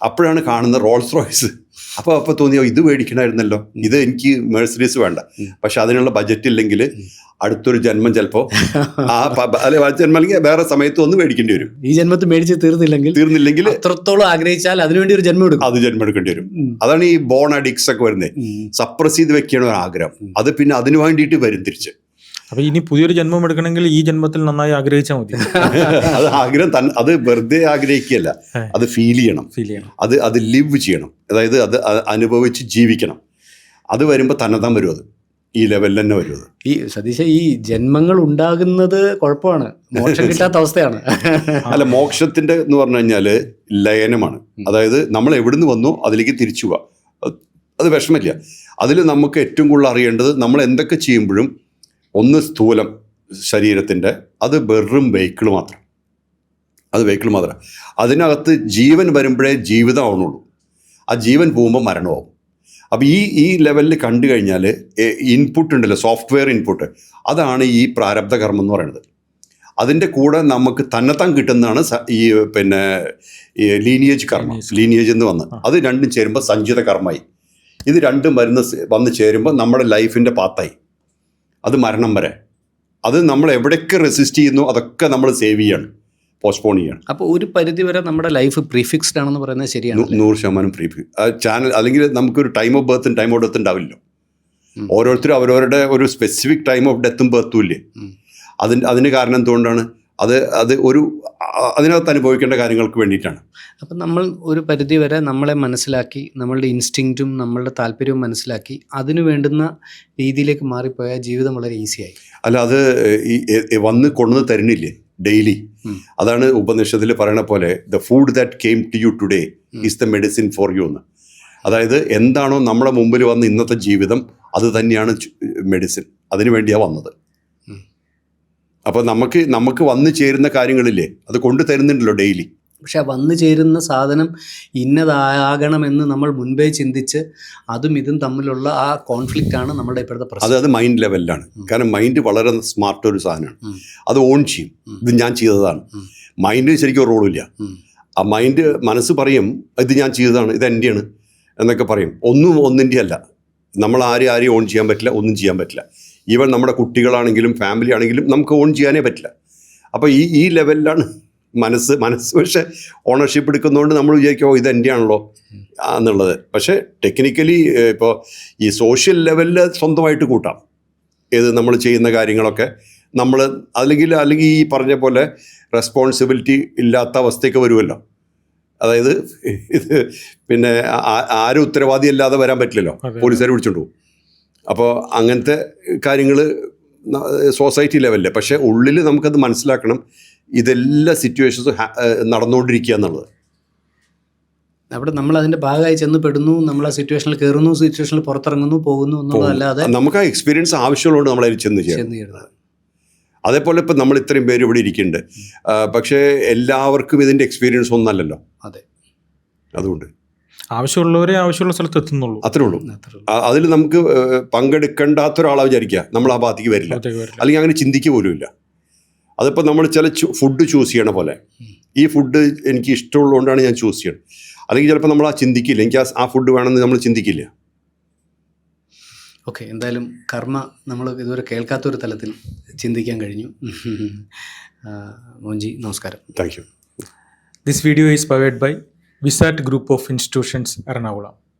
അപ്പോഴാണ് കാണുന്ന റോൾസ് റോയ്സ്. അപ്പോൾ തോന്നിയോ ഇത് മേടിക്കണമായിരുന്നല്ലോ, ഇത് എനിക്ക് മെർസിഡീസ് വേണ്ട, പക്ഷെ അതിനുള്ള ബജറ്റ് ഇല്ലെങ്കിൽ അടുത്തൊരു ജന്മം ചിലപ്പോൾ ജന്മം അല്ലെങ്കിൽ വേറെ സമയത്ത് ഒന്ന് മേടിക്കേണ്ടി വരും. ഈ ജന്മത്തിൽ മേടിച്ച് തീർന്നില്ലെങ്കിൽ അത്രത്തോളം ആഗ്രഹിച്ചാൽ അതിനുവേണ്ടി ഒരു ജന്മം എടുക്കും, അത് ജന്മം എടുക്കേണ്ടി വരും. അതാണ് ഈ ബോൺ അഡിക്ട്സ് ഒക്കെ വരുന്നത്. സപ്രസ് ചെയ്ത് വെക്കണം ഒരു ആഗ്രഹം, അത് പിന്നെ അതിനു വേണ്ടിയിട്ട് വരും തിരിച്ച്. അപ്പൊ ഇനി പുതിയൊരു ജന്മം എടുക്കണമെങ്കിൽ ഈ ജന്മത്തിൽ നന്നായി ആഗ്രഹിച്ചാൽ മതി. അത് ആഗ്രഹം അത് വെറുതെ ആഗ്രഹിക്കുകയല്ല, അത് ഫീൽ ചെയ്യണം, അത് ലിവ് ചെയ്യണം. അതായത് അത് അനുഭവിച്ച് ജീവിക്കണം. അത് വരുമ്പോൾ തന്നെത്താൻ വരും, അത് ഈ ലെവലിൽ തന്നെ വരും. ഈ സതീശ, ഈ ജന്മങ്ങൾ ഉണ്ടാകുന്നത് കുഴപ്പമാണ്, മോക്ഷം കിട്ടാത്ത അവസ്ഥയാണ്. അല്ല, മോക്ഷത്തിന്റെ എന്ന് പറഞ്ഞു കഴിഞ്ഞാൽ ലയനമാണ്. അതായത് നമ്മൾ എവിടുന്ന് വന്നു അതിലേക്ക് തിരിച്ചു പോവാ, അത് വിഷമില്ല. അതിൽ നമുക്ക് ഏറ്റവും കൂടുതൽ അറിയേണ്ടത് നമ്മൾ എന്തൊക്കെ ചെയ്യുമ്പോഴും ഒന്ന് സ്ഥൂലം ശരീരത്തിൻ്റെ, അത് വെറും വെഹിക്കിൾ മാത്രം, അത് വെഹിക്കിൾ മാത്രം. അതിനകത്ത് ജീവൻ വരുമ്പോഴേ ജീവിതം ആവണുള്ളൂ. ആ ജീവൻ പോകുമ്പോൾ മരണമാവും. അപ്പോൾ ഈ ലെവലിൽ കണ്ടു കഴിഞ്ഞാൽ ഇൻപുട്ട് ഉണ്ടല്ലോ, സോഫ്റ്റ്വെയർ ഇൻപുട്ട്, അതാണ് ഈ പ്രാരബ്ധ കർമ്മം എന്ന് പറയുന്നത്. അതിൻ്റെ കൂടെ നമുക്ക് തന്നെത്താൻ കിട്ടുന്നതാണ് ഈ ലീനിയേജ് കർമ്മം. ലീനിയേജ് എന്ന് വന്ന് അത് രണ്ടും ചേരുമ്പോൾ സഞ്ചിത കർമ്മമായി. ഇത് രണ്ടും വന്ന് ചേരുമ്പോൾ നമ്മുടെ ലൈഫിൻ്റെ പാത്തായി, അത് മരണം വരെ. അത് നമ്മൾ എവിടെയൊക്കെ റെസിസ്റ്റ് ചെയ്യുന്നു അതൊക്കെ നമ്മൾ സേവ് ചെയ്യണം, പോസ്റ്റ്പോൺ ചെയ്യണം. അപ്പോൾ ഒരു പരിധി വരെ നമ്മുടെ ലൈഫ് പ്രീഫിക്സ്ഡ് ആണെന്ന് പറയുന്നത് ശരിയാണ്. 100% പ്രീഫിക്സ്. ചാനൽ അല്ലെങ്കിൽ നമുക്കൊരു ടൈം ഓഫ് ബർത്തും ടൈം ഓഫ് ഡെത്തും ഉണ്ടാവില്ലല്ലോ. ഓരോരുത്തരും അവരവരുടെ ഒരു സ്പെസിഫിക് ടൈം ഓഫ് ഡെത്തും ബർത്തും ഇല്ലേ. അതിന് കാരണം എന്തുകൊണ്ടാണ്? അത് ഒരു അതിനകത്ത് അനുഭവിക്കേണ്ട കാര്യങ്ങൾക്ക് വേണ്ടിയിട്ടാണ്. അപ്പം നമ്മൾ ഒരു പരിധി വരെ നമ്മളെ മനസ്സിലാക്കി, നമ്മളുടെ ഇൻസ്റ്റിങ്ക്റ്റും നമ്മളുടെ താല്പര്യവും മനസ്സിലാക്കി അതിന് വേണ്ടുന്ന രീതിയിലേക്ക് മാറിപ്പോയാൽ ജീവിതം വളരെ ഈസിയായി. അല്ല, അത് വന്ന് കൊണ്ടുവന്ന് തരുന്നില്ലേ ഡെയിലി. അതാണ് ഉപനിഷത്തിൽ പറയണ പോലെ the food that came to you today is the medicine for you എന്ന്. അതായത് എന്താണോ നമ്മുടെ മുമ്പിൽ വന്ന ഇന്നത്തെ ജീവിതം, അത് തന്നെയാണ് മെഡിസിൻ. അതിനു വേണ്ടിയാണ് വന്നത്. അപ്പോൾ നമുക്ക് വന്നു ചേരുന്ന കാര്യങ്ങളില്ലേ, അത് കൊണ്ടു തരുന്നുണ്ടല്ലോ ഡെയിലി. പക്ഷെ വന്നു ചേരുന്ന സാധനം ഇന്നതാകണമെന്ന് നമ്മൾ മുൻപേ ചിന്തിച്ച് അതും ഇതും തമ്മിലുള്ള ആ കോൺഫ്ലിക്റ്റ് ആണ് നമ്മുടെ ഇപ്പോഴത്തെ പ്രശ്നം. അത് മൈൻഡ് ലെവലിലാണ്. കാരണം മൈൻഡ് വളരെ സ്മാർട്ട് ഒരു സാധനമാണ്. അത് ഓൺ ചെയ്യും, ഇത് ഞാൻ ചെയ്തതാണ്. മൈൻഡിന് ശരിക്കും റോളില്ല. ആ മനസ്സ് പറയും ഇത് ഞാൻ ചെയ്തതാണ്, ഇത് എൻ്റെയാണ് എന്നൊക്കെ പറയും. ഒന്നിൻ്റെ അല്ല. നമ്മൾ ആരെയും ഓൺ ചെയ്യാൻ പറ്റില്ല, ഒന്നും ചെയ്യാൻ പറ്റില്ല. ഈവൻ നമ്മുടെ കുട്ടികളാണെങ്കിലും ഫാമിലി ആണെങ്കിലും നമുക്ക് ഓൺ ചെയ്യാനേ പറ്റില്ല. അപ്പോൾ ഈ ലെവലിലാണ് മനസ്സ്. പക്ഷേ ഓണർഷിപ്പ് എടുക്കുന്നതുകൊണ്ട് നമ്മൾ വിചാരിക്കുമോ ഇത് എൻ്റെ ആണല്ലോ എന്നുള്ളത്. പക്ഷേ ടെക്നിക്കലി ഇപ്പോൾ ഈ സോഷ്യൽ ലെവലിൽ സ്വന്തമായിട്ട് കൂട്ടാം ഏത് നമ്മൾ ചെയ്യുന്ന കാര്യങ്ങളൊക്കെ. നമ്മൾ അല്ലെങ്കിൽ ഈ പറഞ്ഞ പോലെ റെസ്പോൺസിബിലിറ്റി ഇല്ലാത്ത അവസ്ഥയൊക്കെ വരുമല്ലോ. അതായത് ഇത് പിന്നെ ആരും ഉത്തരവാദിയല്ലാതെ വരാൻ പറ്റില്ലല്ലോ, പോലീസുകാർ പിടിച്ചോണ്ട് പോകും. അപ്പോൾ അങ്ങനത്തെ കാര്യങ്ങൾ സൊസൈറ്റി ലെവലിൽ. പക്ഷേ ഉള്ളിൽ നമുക്കത് മനസ്സിലാക്കണം, ഇതെല്ലാ സിറ്റുവേഷൻസും നടന്നുകൊണ്ടിരിക്കുക എന്നുള്ളത്. അവിടെ നമ്മൾ അതിൻ്റെ ഭാഗമായി ചെന്ന് പെടുന്നു, നമ്മൾ ആ സിറ്റുവേഷനിൽ കയറുന്നു, സിറ്റുവേഷനിൽ പുറത്തിറങ്ങുന്നു, പോകുന്നു എന്നുള്ളതല്ലാതെ നമുക്ക് ആ എക്സ്പീരിയൻസ് ആവശ്യമുള്ളതുകൊണ്ട് നമ്മളതിൽ ചെന്ന് ചെയ്യുന്നത്. അതേപോലെ ഇപ്പം നമ്മൾ ഇത്രയും പേര് ഇവിടെ ഇരിക്കുന്നുണ്ട്, പക്ഷേ എല്ലാവർക്കും ഇതിൻ്റെ എക്സ്പീരിയൻസ് ഒന്നല്ലല്ലോ. അതെ, അതുകൊണ്ട് ആവശ്യമുള്ളവരെ ആവശ്യമുള്ള സ്ഥലത്ത് എത്തുന്നുള്ളൂ, അത്രേ ഉള്ളൂ. അതിൽ നമുക്ക് പങ്കെടുക്കേണ്ടാത്ത ഒരാളെ വിചാരിക്കുക നമ്മൾ ആ ഭാഗത്തേക്ക് വരില്ല, അല്ലെങ്കിൽ അങ്ങനെ ചിന്തിക്കുക പോലും ഇല്ല. അതിപ്പോൾ നമ്മൾ ചില ഫുഡ് ചൂസ് ചെയ്യണ പോലെ, ഈ ഫുഡ് എനിക്ക് ഇഷ്ടമുള്ളതുകൊണ്ടാണ് ഞാൻ ചൂസ് ചെയ്യണം. അല്ലെങ്കിൽ ചിലപ്പോൾ നമ്മൾ ആ ചിന്തിക്കില്ല, എനിക്ക് ആ ഫുഡ് വേണമെന്ന് നമ്മൾ ചിന്തിക്കില്ല. ഓക്കെ, എന്തായാലും കർമ്മ നമ്മൾ ഇതുവരെ കേൾക്കാത്തൊരു തലത്തിൽ ചിന്തിക്കാൻ കഴിഞ്ഞു. മോഹൻജി, നമസ്കാരം. Thank you. This video is powered by Visat Group of Institutions, Ernakulam.